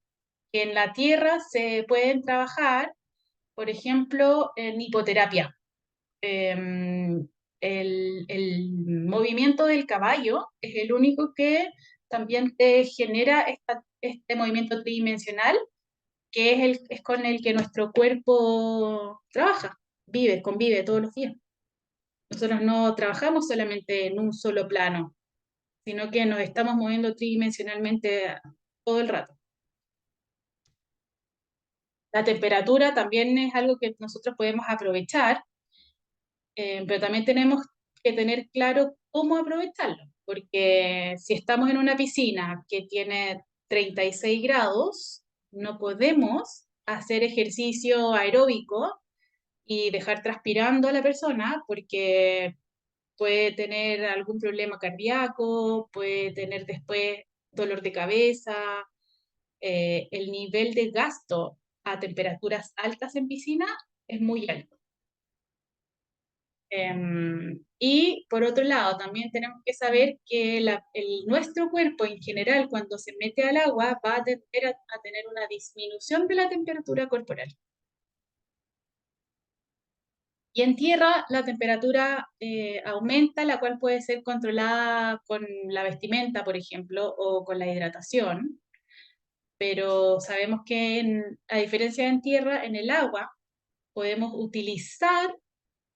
S2: que en la Tierra se pueden trabajar, por ejemplo, en hipoterapia. El movimiento del caballo es el único que también te genera este movimiento tridimensional, que es con el que nuestro cuerpo trabaja, convive todos los días. Nosotros no trabajamos solamente en un solo plano, sino que nos estamos moviendo tridimensionalmente todo el rato. La temperatura también es algo que nosotros podemos aprovechar, pero también tenemos que tener claro cómo aprovecharlo, porque si estamos en una piscina que tiene 36 grados, no podemos hacer ejercicio aeróbico y dejar transpirando a la persona porque puede tener algún problema cardíaco, puede tener después dolor de cabeza. El nivel de gasto a temperaturas altas en piscina es muy alto. Y por otro lado, también tenemos que saber que nuestro cuerpo en general, cuando se mete al agua, va a tender a tener una disminución de la temperatura corporal. Y en tierra la temperatura aumenta, la cual puede ser controlada con la vestimenta, por ejemplo, o con la hidratación. Pero sabemos que a diferencia de en tierra, en el agua podemos utilizar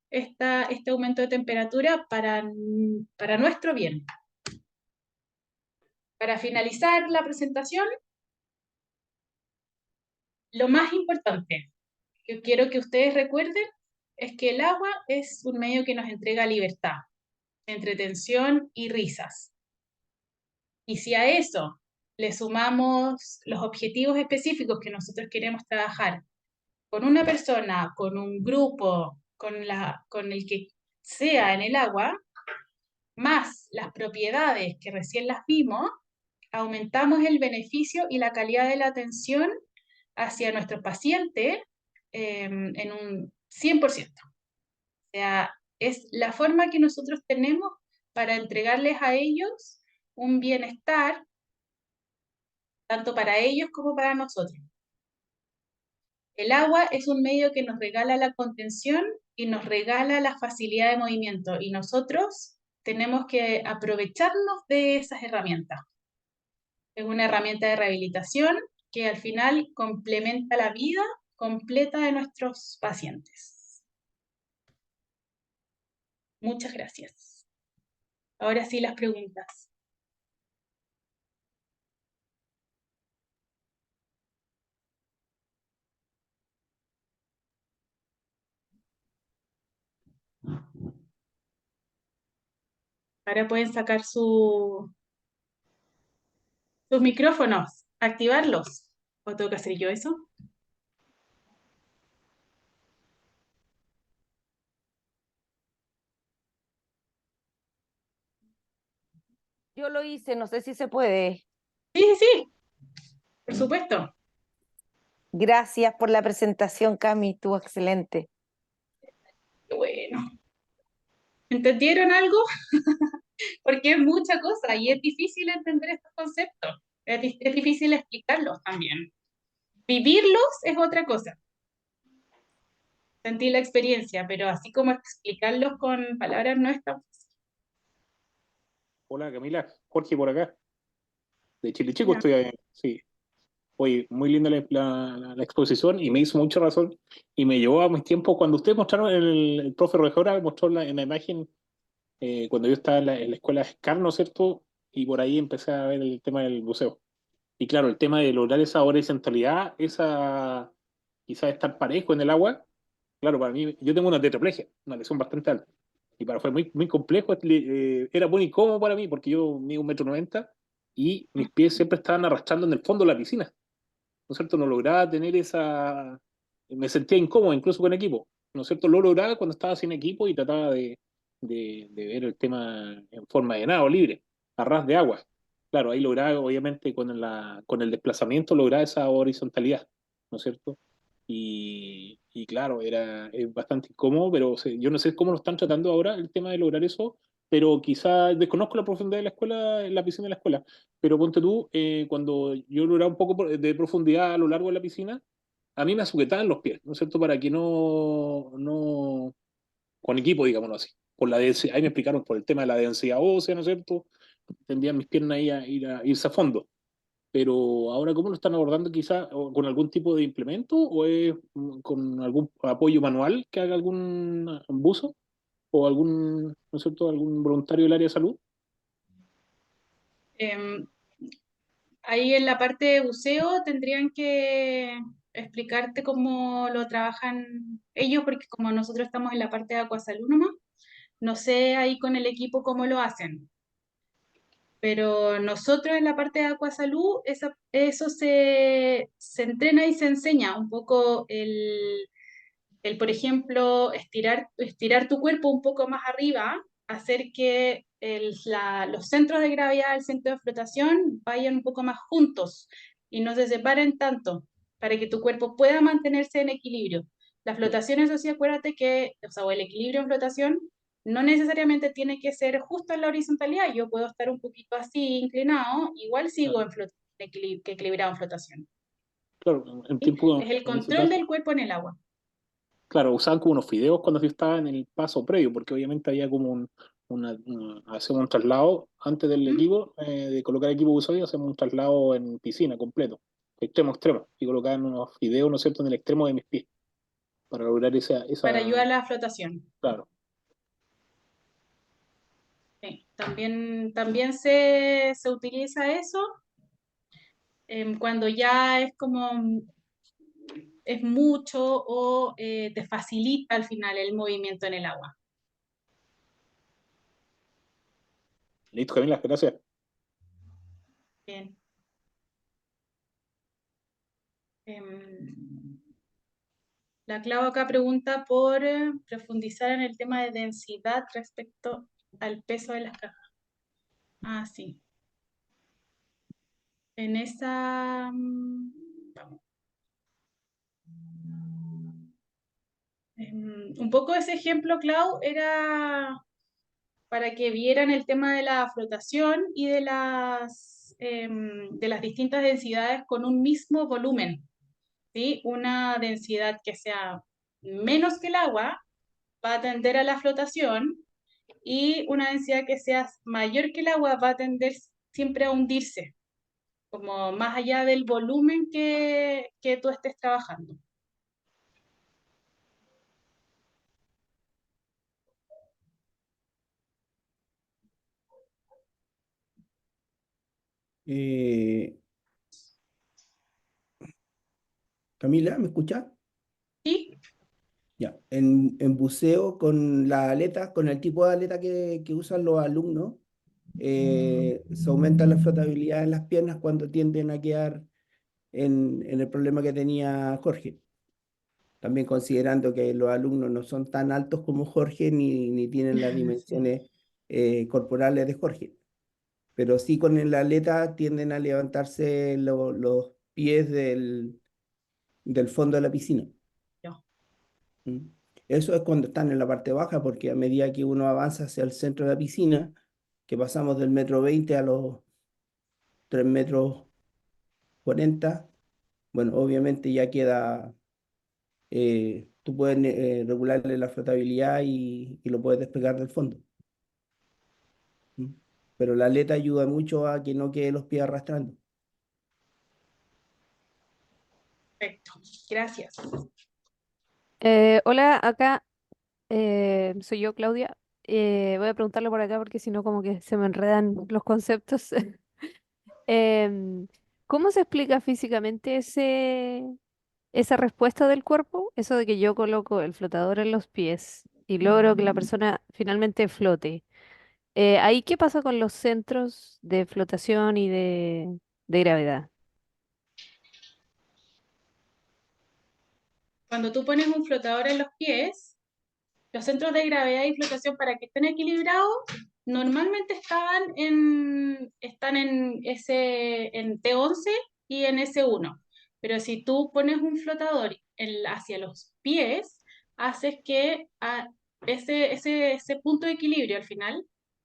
S2: este aumento de temperatura para nuestro bien. Para finalizar la presentación, lo más importante que quiero que ustedes recuerden es que el agua es un medio que nos entrega libertad, entretención y risas. Y si a eso le sumamos los objetivos específicos que nosotros queremos trabajar con una persona, con un grupo, con el que sea en el agua, más las propiedades que recién las vimos, aumentamos el beneficio y la calidad de la atención hacia nuestros pacientes en un 100%. O sea, es la forma que nosotros tenemos para entregarles a ellos un bienestar, tanto para ellos como para nosotros. El agua es un medio que nos regala la contención y nos regala la facilidad de movimiento, y nosotros tenemos que aprovecharnos de esas herramientas. Es una herramienta de rehabilitación que al final complementa la vida completa de nuestros pacientes. Muchas gracias. Ahora sí las preguntas. Ahora pueden sacar sus micrófonos, activarlos. ¿O tengo que hacer yo eso?
S3: Yo lo hice, no sé si se puede.
S2: Sí, sí, sí, por supuesto.
S3: Gracias por la presentación, Cami, estuvo excelente.
S2: Qué bueno. ¿Entendieron algo? Porque es mucha cosa y es difícil entender estos conceptos. Es difícil explicarlos también. Vivirlos es otra cosa. Sentir la experiencia, pero así como explicarlos con palabras no es tan fácil.
S4: Hola Camila, Jorge por acá, de Chile Chico
S2: Ya.
S4: estoy ahí, sí. Oye, muy linda la exposición y me hizo mucha razón y me llevó a mis tiempos cuando ustedes mostraron, el profe Rojora mostró en la imagen cuando yo estaba en la escuela SCAR, ¿no es cierto? Y por ahí empecé a ver el tema del buceo. Y claro, el tema de lograr esa horizontalidad, esa quizás estar parejo en el agua, claro, para mí, yo tengo una tetraplegia, una lesión bastante alta. Y fue muy, muy complejo, era muy incómodo para mí porque yo mido 1,90 m y mis pies siempre estaban arrastrando en el fondo de la piscina. ¿No es cierto? No lograba tener esa... Me sentía incómodo incluso con equipo. ¿No es cierto? Lo lograba cuando estaba sin equipo y trataba de ver el tema en forma de nado libre, a ras de agua. claro, ahí lograba, obviamente, con el desplazamiento, lograba esa horizontalidad, ¿no es cierto? Y claro, es bastante incómodo, pero yo no sé cómo lo están tratando ahora el tema de lograr eso, pero quizá desconozco la profundidad de la escuela, la piscina de la escuela, pero ponte tú, cuando yo lograba un poco de profundidad a lo largo de la piscina, a mí me sujetaban los pies, ¿no es cierto? Para que no, con equipo, digámoslo así. Por la densidad, ahí me explicaron por el tema de la densidad ósea, ¿no es cierto? Tendrían mis piernas ahí irse a fondo. Pero ahora, ¿cómo lo están abordando? Quizá o con algún tipo de implemento o es con algún apoyo manual que haga algún buzo o algún, ¿no es cierto?, algún voluntario del área de salud.
S2: Em, Ahí en la parte de buceo tendrían que explicarte cómo lo trabajan ellos, porque como nosotros estamos en la parte de Acuasalud nomás, no sé ahí con el equipo cómo lo hacen. Pero nosotros en la parte de Acuasalud, eso se entrena y se enseña un poco por ejemplo, estirar tu cuerpo un poco más arriba, hacer que los centros de gravedad, el centro de flotación vayan un poco más juntos y no se separen tanto para que tu cuerpo pueda mantenerse en equilibrio. La flotación, eso sí, acuérdate que, o sea, o el equilibrio en flotación no necesariamente tiene que ser justo en la horizontalidad. Yo puedo estar un poquito así inclinado, igual sigo equilibrado en flotación.
S4: Claro, en
S2: ¿Sí? Es
S4: tiempo,
S2: el
S4: en ese
S2: control
S4: caso,
S2: del cuerpo en el agua.
S4: claro, usaban como unos fideos cuando yo estaba en el paso previo, porque obviamente había como hacemos un traslado antes del
S2: ¿Mm?
S4: equipo, de colocar equipo buceo, hacemos un traslado en piscina completo, extremo a extremo, y colocaban unos fideos, ¿no es cierto?, en el extremo de mis pies, para lograr
S2: Para ayudar a
S4: esa,
S2: la flotación.
S4: claro.
S2: Sí, también se utiliza eso cuando ya es como es mucho o te facilita al final el movimiento en el agua.
S4: Listo, Camila, gracias.
S2: Bien. Em, la Clau acá pregunta por profundizar en el tema de densidad respecto al peso de las cajas. Ah, sí. En esa... vamos. Un poco ese ejemplo, Clau, era para que vieran el tema de la flotación y de las distintas densidades con un mismo volumen, ¿sí? Una densidad que sea menos que el agua va a tender a la flotación y una densidad que sea mayor que el agua va a tender siempre a hundirse, como más allá del volumen que tú estés trabajando.
S5: Eh, Camila, ¿me escuchas?
S2: ¿Sí?
S5: Ya. En buceo con la aleta, con el tipo de aleta que usan los alumnos, se aumenta la flotabilidad en las piernas cuando tienden a quedar en el problema que tenía Jorge. También considerando que los alumnos no son tan altos como Jorge ni tienen las
S2: Sí.
S5: dimensiones corporales de Jorge. Pero sí con el aleta tienden a levantarse los pies del fondo de la piscina.
S2: Yo.
S5: ¿Mm? Eso es cuando están en la parte baja, porque a medida que uno avanza hacia el centro de la piscina, que pasamos del metro 20 a los 3 metros 40, bueno, obviamente ya queda, tú puedes regularle la flotabilidad y lo puedes despegar del fondo. ¿Mm? Pero la aleta ayuda mucho a que no quede los pies arrastrando.
S2: Perfecto. Gracias.
S6: Hola, acá soy yo, Claudia. Voy a preguntarle por acá porque si no como que se me enredan los conceptos. Em, ¿Cómo se explica físicamente esa respuesta del cuerpo? Eso de que yo coloco el flotador en los pies y logro que la persona finalmente flote. ¿Ahí qué pasa con los centros de flotación y de gravedad?
S2: Cuando tú pones un flotador en los pies, los centros de gravedad y flotación para que estén equilibrados normalmente están en T11 y en S1. Pero si tú pones un flotador hacia los pies, haces que ese punto de equilibrio al final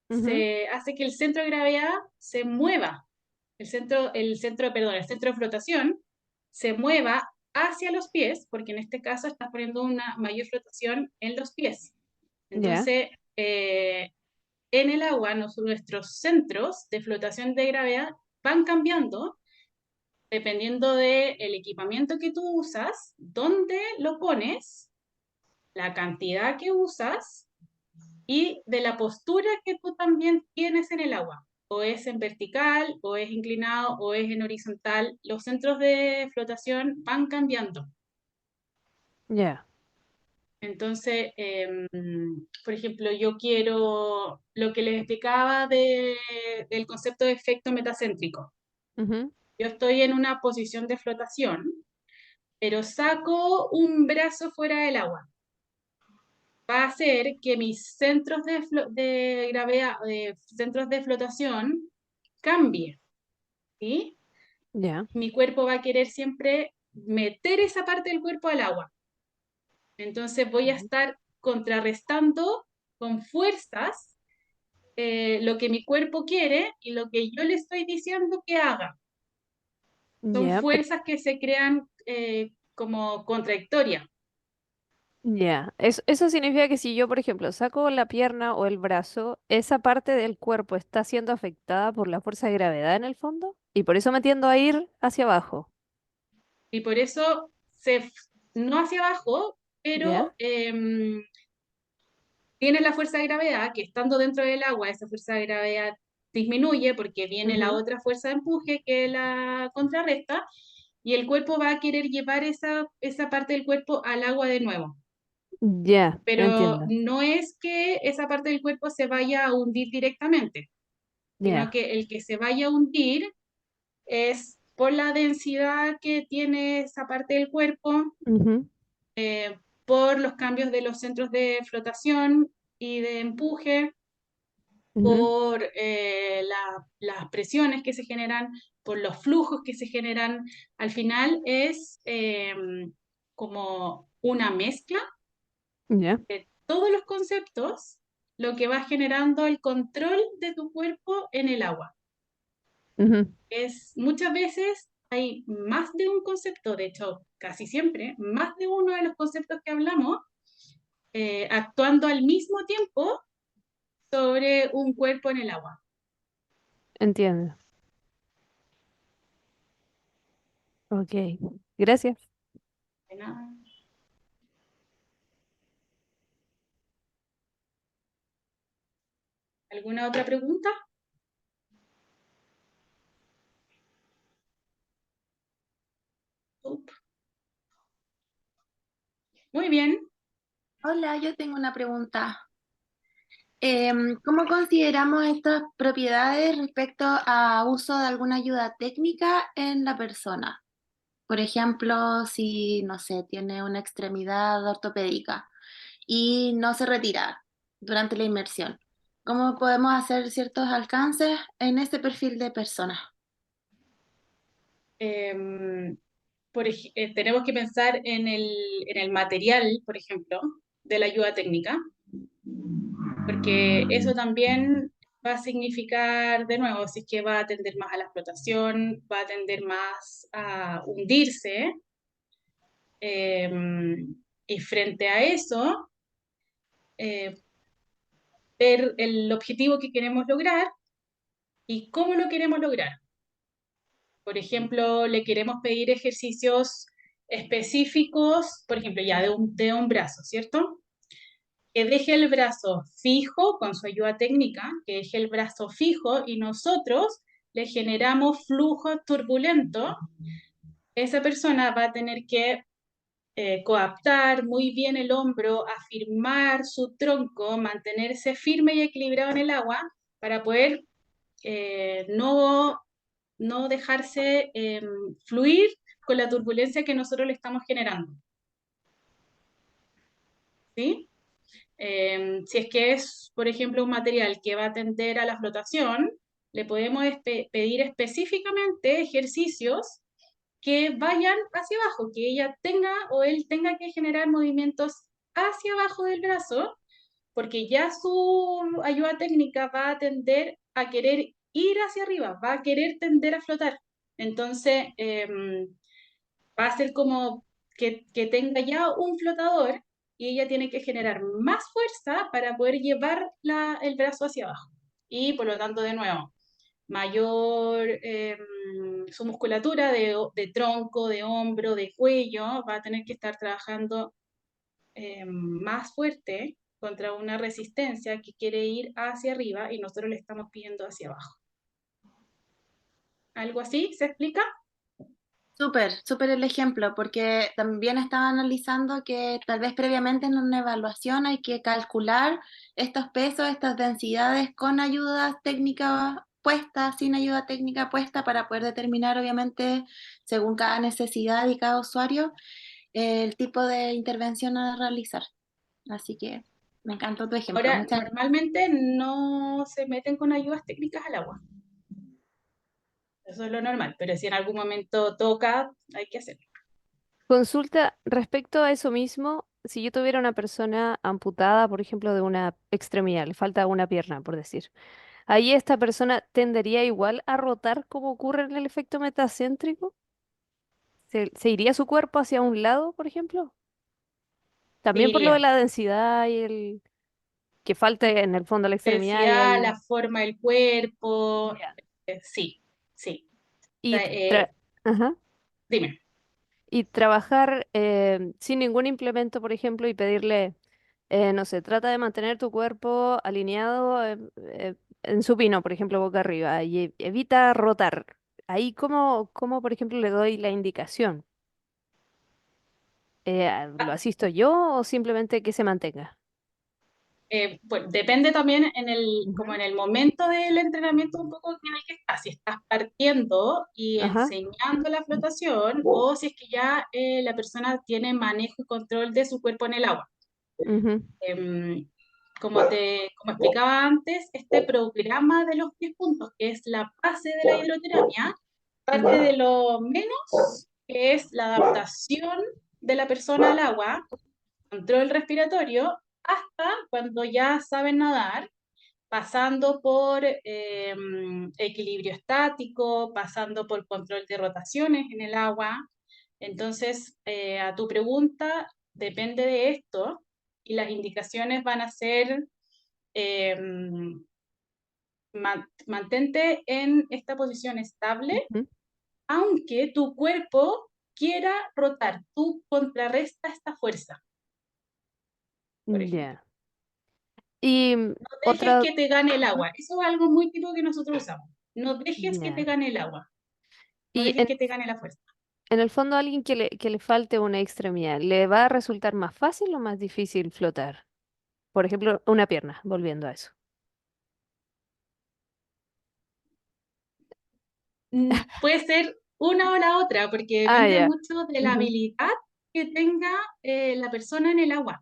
S6: Ujú.
S2: hace que el centro de gravedad se mueva. El centro de flotación se mueva hacia los pies, porque en este caso estás poniendo una mayor flotación en los pies.
S6: Ya.
S2: Entonces, en el agua, nuestros centros de flotación de gravedad van cambiando dependiendo del equipamiento que tú usas, dónde lo pones, la cantidad que usas y de la postura que tú también tienes en el agua. O es en vertical, o es inclinado, o es en horizontal. Los centros de flotación van cambiando.
S6: Ya.
S2: Entonces, por ejemplo, yo quiero lo que les explicaba del concepto de efecto metacéntrico.
S6: Ujú.
S2: Yo estoy en una posición de flotación, pero saco un brazo fuera del agua. Va a hacer que mis centros de gravedad, centros de flotación, cambie, ¿sí?
S6: Ya.
S2: Mi cuerpo va a querer siempre meter esa parte del cuerpo al agua. Entonces voy a
S6: Ujú.
S2: estar contrarrestando con fuerzas lo que mi cuerpo quiere y lo que yo le estoy diciendo que haga. Son
S6: Ya.
S2: fuerzas que se crean como contradictorias.
S6: Ya. Eso significa que si yo, por ejemplo, saco la pierna o el brazo, esa parte del cuerpo está siendo afectada por la fuerza de gravedad en el fondo y por eso me tiendo a ir hacia abajo.
S2: Y por eso, no hacia abajo,
S6: ¿Ya?
S2: pero tiene la fuerza de gravedad, que estando dentro del agua, esa fuerza de gravedad disminuye porque viene la
S6: Ujú.
S2: otra fuerza de empuje que la contrarresta, y el cuerpo va a querer llevar esa parte del cuerpo al agua de nuevo.
S6: Ya,
S2: Pero
S6: entiendo.
S2: no es que esa parte del cuerpo se vaya a hundir directamente, sino
S6: Ya.
S2: que el que se vaya a hundir es por la densidad que tiene esa parte del cuerpo,
S6: Ujú.
S2: por los cambios de los centros de flotación y de empuje,
S6: Ujú.
S2: por las presiones que se generan, por los flujos que se generan. Al final es como una mezcla
S6: Ya.
S2: de todos los conceptos, lo que va generando el control de tu cuerpo en el agua.
S6: Ujú.
S2: Muchas veces hay más de un concepto, de hecho, casi siempre, más de uno de los conceptos que hablamos, actuando al mismo tiempo sobre un cuerpo en el agua.
S6: Entiendo. Ok. Gracias.
S2: De nada. ¿Alguna otra pregunta? Up. Muy bien.
S7: Hola, yo tengo una pregunta. ¿Cómo consideramos estas propiedades respecto a uso de alguna ayuda técnica en la persona? Por ejemplo, si, no sé, tiene una extremidad ortopédica y no se retira durante la inmersión. ¿Cómo podemos hacer ciertos alcances en ese perfil de persona?
S2: Em, Tenemos que pensar en el material, por ejemplo, de la ayuda técnica, porque eso también va a significar, de nuevo, si es que va a tender más a la explotación, va a tender más a hundirse, y frente a eso, eh, ver el objetivo que queremos lograr y cómo lo queremos lograr. Por ejemplo, le queremos pedir ejercicios específicos, por ejemplo, ya de un brazo, ¿cierto? Que deje el brazo fijo con su ayuda técnica, que deje el brazo fijo y nosotros le generamos flujo turbulento. Esa persona va a tener que coaptar muy bien el hombro, afirmar su tronco, mantenerse firme y equilibrado en el agua para poder no dejarse fluir con la turbulencia que nosotros le estamos generando. ¿Sí? Si es que es, por ejemplo, un material que va a tender a la flotación, le podemos pedir específicamente ejercicios que vayan hacia abajo, que ella tenga o él tenga que generar movimientos hacia abajo del brazo, porque ya su ayuda técnica va a tender a querer ir hacia arriba, va a querer tender a flotar. Entonces, va a ser como que tenga ya un flotador y ella tiene que generar más fuerza para poder llevar el brazo hacia abajo. Y por lo tanto, de nuevo, mayor su musculatura de tronco, de hombro, de cuello, va a tener que estar trabajando más fuerte contra una resistencia que quiere ir hacia arriba y nosotros le estamos pidiendo hacia abajo. ¿Algo así? ¿Se explica?
S7: Súper, súper el ejemplo, porque también estaba analizando que tal vez previamente en una evaluación hay que calcular estos pesos, estas densidades con ayuda técnica puesta, sin ayuda técnica puesta, para poder determinar, obviamente, según cada necesidad y cada usuario, el tipo de intervención a realizar. Así que me encantó tu ejemplo.
S2: Ahora,
S7: Muchas
S2: normalmente no se meten con ayudas técnicas al agua. Eso es lo normal, pero si en algún momento toca, hay que hacerlo.
S6: Consulta respecto a eso mismo, si yo tuviera una persona amputada, por ejemplo, de una extremidad, le falta una pierna, por decir, ahí esta persona tendería igual a rotar como ocurre en el efecto metacéntrico. ¿Se iría su cuerpo hacia un lado, por ejemplo?
S2: Se
S6: También por lo de
S2: iría.
S6: la densidad y el que falte en el fondo la extremidad y
S2: Densidad,
S6: ahí.
S2: la forma del cuerpo,
S6: Ya.
S2: sí, sí. O
S6: Y,
S2: sea,
S6: ajá.
S2: dime.
S6: Y trabajar sin ningún implemento, por ejemplo, y pedirle, no sé, trata de mantener tu cuerpo alineado en supino, por ejemplo, boca arriba, y evita rotar. Ahí, ¿cómo, por ejemplo, le doy la indicación? ¿Lo asisto yo o simplemente que se mantenga?
S2: Pues depende también como
S6: Ujú.
S2: en el momento del entrenamiento un poco en el que estás, si estás partiendo y
S6: Ajá.
S2: enseñando la flotación o si es que ya la persona tiene manejo y control de su cuerpo en el agua.
S6: Ujú.
S2: Em, como explicaba antes, este programa de los 10 puntos, que es la base de la hidroterapia, parte
S6: Ya.
S2: de lo menos, que es la adaptación de la persona al agua, control respiratorio, hasta cuando ya saben nadar, pasando por equilibrio estático, pasando por control de rotaciones en el agua. Entonces, a tu pregunta, depende de esto y las indicaciones van a ser mantente en esta posición estable,
S6: Ujú.
S2: aunque tu cuerpo quiera rotar, tú contrarresta esta fuerza, por ejemplo.
S6: Ya. Y
S2: No dejes
S6: otra.
S2: que te gane el
S6: Ajá.
S2: agua. Eso es algo muy típico que nosotros usamos. No dejes que te
S6: Ya.
S2: gane el agua. No
S6: Y
S2: dejes que te gane la fuerza.
S6: en el fondo, a alguien que le falte una extremidad, ¿le va a resultar más fácil o más difícil flotar? Por ejemplo, una pierna, volviendo a eso.
S2: Puede ser una o la otra, porque
S6: Ah,
S2: depende
S6: ya.
S2: mucho de la
S6: Ujú.
S2: habilidad que tenga la persona en el agua.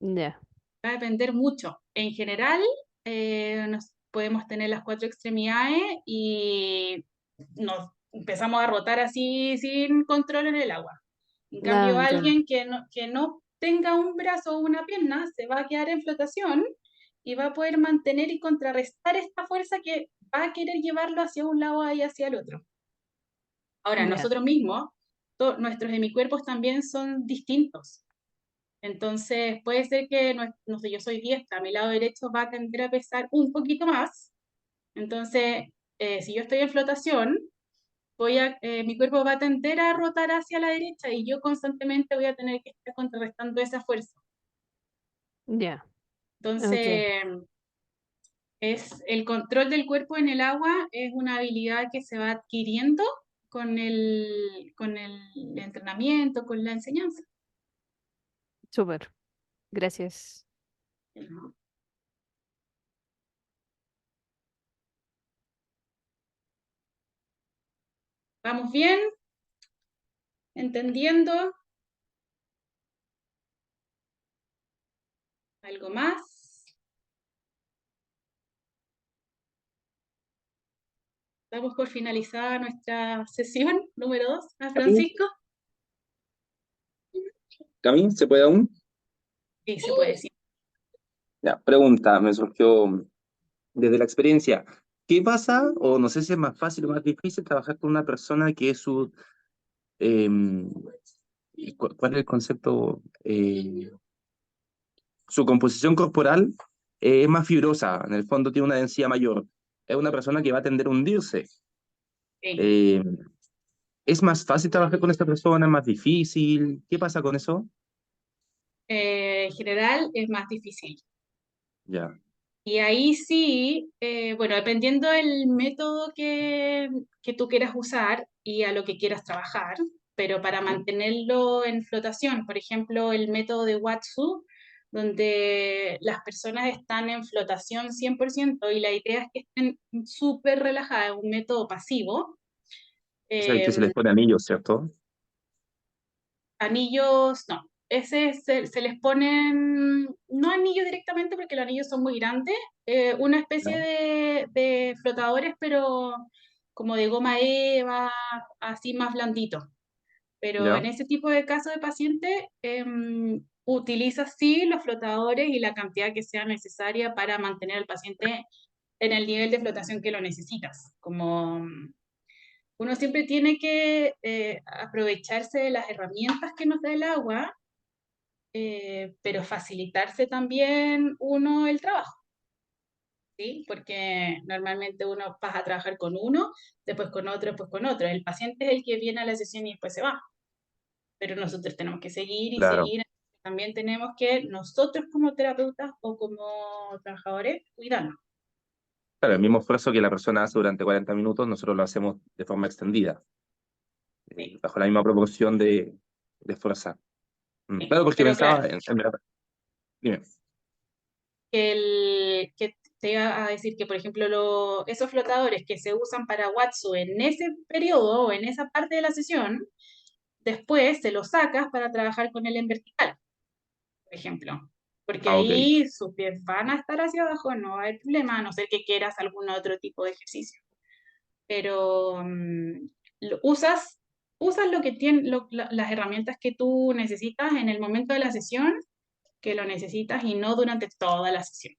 S6: Ya.
S2: Va a depender mucho. En general, nos podemos tener las 4 extremidades y nos empezamos a rotar así sin control en el agua. En
S6: Ah,
S2: cambio,
S6: entiendo.
S2: alguien que no tenga un brazo o una pierna se va a quedar en flotación y va a poder mantener y contrarrestar esta fuerza que va a querer llevarlo hacia un lado y hacia el otro. Ahora,
S6: Ya.
S2: nosotros mismos, nuestros hemicuerpos también son distintos. Entonces, puede ser que, no sé, yo soy diestra, mi lado derecho va a tender a pesar un poquito más. Entonces, si yo estoy en flotación, mi cuerpo va a tender a rotar hacia la derecha y yo constantemente voy a tener que estar contrarrestando esa fuerza.
S6: Ya. Ok.
S2: Entonces, el control del cuerpo en el agua es una habilidad que se va adquiriendo con el entrenamiento, con la enseñanza.
S6: Súper. Gracias.
S2: ¿Vamos bien? ¿Entendiendo? ¿Algo más? Damos por finalizada nuestra sesión número 2 a Francisco.
S8: Cami, ¿se puede aún?
S2: Sí, se puede decir.
S8: Ya, pregunta, me surgió desde la experiencia. ¿Qué pasa, o no sé si es más fácil o más difícil, trabajar con una persona que es su... ¿cuál es el concepto? Su composición corporal es más fibrosa, en el fondo tiene una densidad mayor. Es una persona que va a tender a hundirse.
S2: Sí.
S8: Eh, ¿Es más fácil trabajar con esta persona? ¿Es más difícil? ¿Qué pasa con eso?
S2: En general es más difícil.
S8: Ya,
S2: Y ahí sí, bueno, dependiendo del método que tú quieras usar y a lo que quieras trabajar, pero para mantenerlo en flotación, por ejemplo, el método de Watsu, donde las personas están en flotación 100% y la idea es que estén súper relajadas, es un método pasivo.
S8: es el que se les
S2: eh,
S8: pone anillos, ¿cierto?
S2: Anillos, no. Ese se les ponen, no anillos directamente porque los anillos son muy grandes, una especie
S8: Ya,
S2: de flotadores, pero como de goma eva, así más blandito. Pero en
S8: ya,
S2: ese tipo de casos de paciente, utiliza sí los flotadores y la cantidad que sea necesaria para mantener al paciente en el nivel de flotación que lo necesitas. Como uno siempre tiene que aprovecharse de las herramientas que nos da el agua, pero facilitarse también uno el trabajo, ¿sí? Porque normalmente uno pasa a trabajar con uno, después con otro, después con otro. El paciente es el que viene a la sesión y después se va, pero nosotros tenemos que seguir y
S8: claro.
S2: seguir. También tenemos que nosotros como terapeutas o como trabajadores cuidarnos.
S8: Claro, el mismo esfuerzo que la persona hace durante 40 minutos, nosotros lo hacemos de forma extendida,
S2: Sí,
S8: bajo la misma proporción de fuerza.
S2: sí.
S8: Claro, porque
S2: Pero claro,
S8: pensaba en verdad. Dime.
S2: que te iba a decir que, por ejemplo, esos flotadores que se usan para Watsu en ese periodo o en esa parte de la sesión, después se los sacas para trabajar con él en vertical, por ejemplo. Porque
S8: Ah, ok,
S2: ahí sus pies van a estar hacia abajo, no va a haber problema, a no ser que quieras algún otro tipo de ejercicio. Pero usas lo que las herramientas que tú necesitas en el momento de la sesión, que lo necesitas y no durante toda la sesión.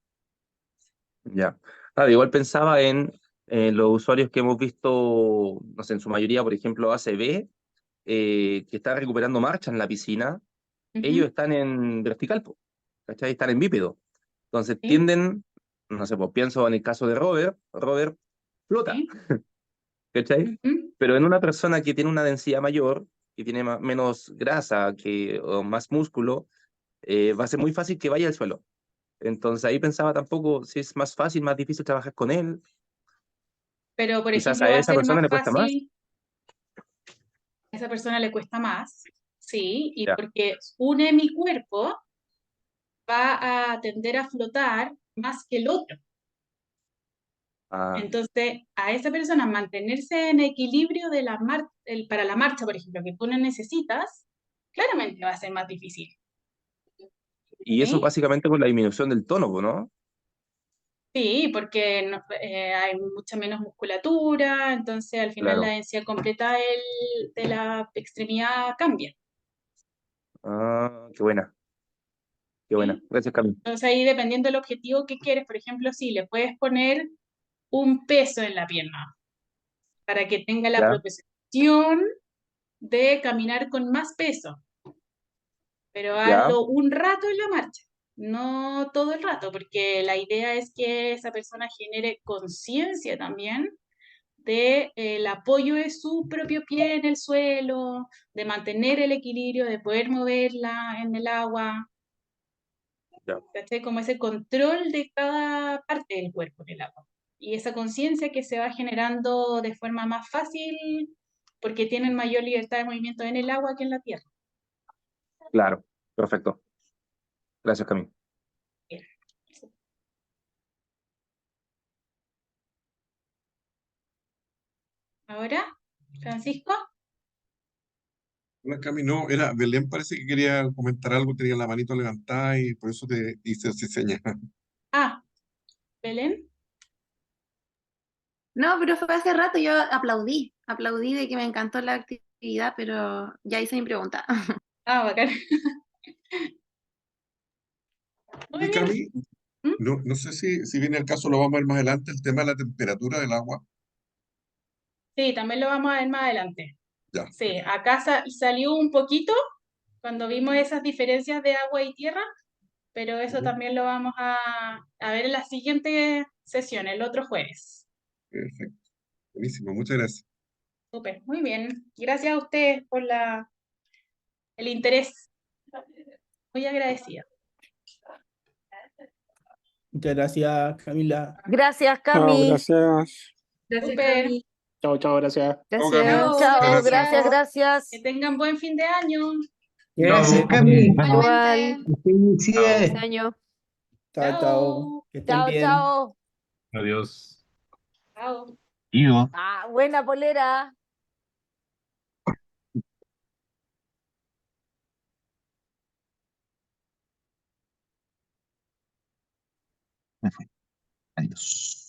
S8: ya. Claro, igual pensaba en los usuarios que hemos visto, no sé, en su mayoría, por ejemplo, ACB, que están recuperando marcha en la piscina, ellos
S2: Ujú,
S8: están en vertical, po, ¿cachai? Están en bípedo. Entonces
S2: ¿sí?
S8: tienden, no sé, pues pienso en el caso de Robert flota,
S2: ¿Sí?
S8: ¿cachai?
S2: Ujú.
S8: Pero en una persona que tiene una densidad mayor, que tiene menos grasa, o más músculo, va a ser muy fácil que vaya al suelo. Entonces ahí pensaba tampoco si es más fácil, más difícil trabajar con él.
S2: Pero, por
S8: Quizás
S2: ejemplo,
S8: a
S2: va a
S8: esa
S2: ser
S8: persona
S2: más
S8: le cuesta más.
S2: fácil, a esa persona le cuesta más, ¿sí? Y
S8: Ya.
S2: porque une mi cuerpo, va a tender a flotar más que el otro.
S8: Ah,
S2: Entonces, a esa persona mantenerse en equilibrio de para la marcha, por ejemplo, que tú no necesitas, claramente va a ser más difícil,
S8: y eso
S2: ¿sí?
S8: básicamente con la disminución del tono, po, ¿no?
S2: Sí, porque hay mucha menos musculatura, entonces al final la
S8: Claro.
S2: densidad completa de la extremidad cambia,
S8: Ah, qué buena, qué buena.
S2: ¿sí?
S8: Gracias, Camilo.
S2: Entonces ahí dependiendo del objetivo que quieres, por ejemplo, sí, le puedes poner un peso en la pierna para que tenga la
S8: Ya,
S2: propiocepción de caminar con más peso, pero
S8: ya,
S2: hazlo un rato en la marcha, no todo el rato, porque la idea es que esa persona genere conciencia también de el apoyo de su propio pie en el suelo, de mantener el equilibrio, de poder moverla en el agua,
S8: ya.
S2: ¿cachai? Como ese control de cada parte del cuerpo en el agua. Y esa conciencia que se va generando de forma más fácil porque tienen mayor libertad de movimiento en el agua que en la tierra.
S8: Claro. Perfecto. Gracias, Camilo.
S2: Bien. Ahora, Francisco,
S9: Hola, Cami, no, era Belén, parece que quería comentar algo, tenía la manito levantada y por eso te hice así señas.
S2: Ah, Belén.
S7: No, pero fue hace rato, yo aplaudí de que me encantó la actividad, pero ya hice mi pregunta.
S2: Ah, bacán. Muy
S9: Y
S2: bien.
S9: Cami,
S2: ¿Mm?
S9: no sé si viene el caso, lo vamos a ver más adelante, el tema de la temperatura del agua.
S2: Sí, también lo vamos a ver más adelante.
S9: Ya,
S2: Sí, acá salió un poquito cuando vimos esas diferencias de agua y tierra, pero eso
S9: ujú,
S2: también lo vamos a ver en la siguiente sesión, el otro jueves.
S9: perfecto, buenísimo, muchas gracias.
S2: Súper, muy bien. Gracias a ustedes por el interés. Muy agradecida.
S5: Muchas gracias, Camila.
S3: Gracias,
S4: Chao,
S3: Cami.
S4: gracias.
S2: Súper.
S4: Chao, chao, gracias.
S9: Chao, Cami,
S6: Gracias.
S2: Chao,
S9: muchas
S3: Chao,
S9: gracias.
S3: gracias,
S2: gracias.
S3: gracias.
S2: Que tengan buen fin de año.
S5: Igualmente.
S10: Gracias, Cami.
S7: Igualmente.
S6: Igual.
S10: Felicidades.
S6: Feliz año.
S5: Chao, chao.
S2: Chao.
S5: Que estén
S3: Chao,
S5: bien.
S3: chao.
S1: Adiós.
S2: Chao.
S10: Ido.
S3: Ah, buena polera.
S10: Me fui. Adiós.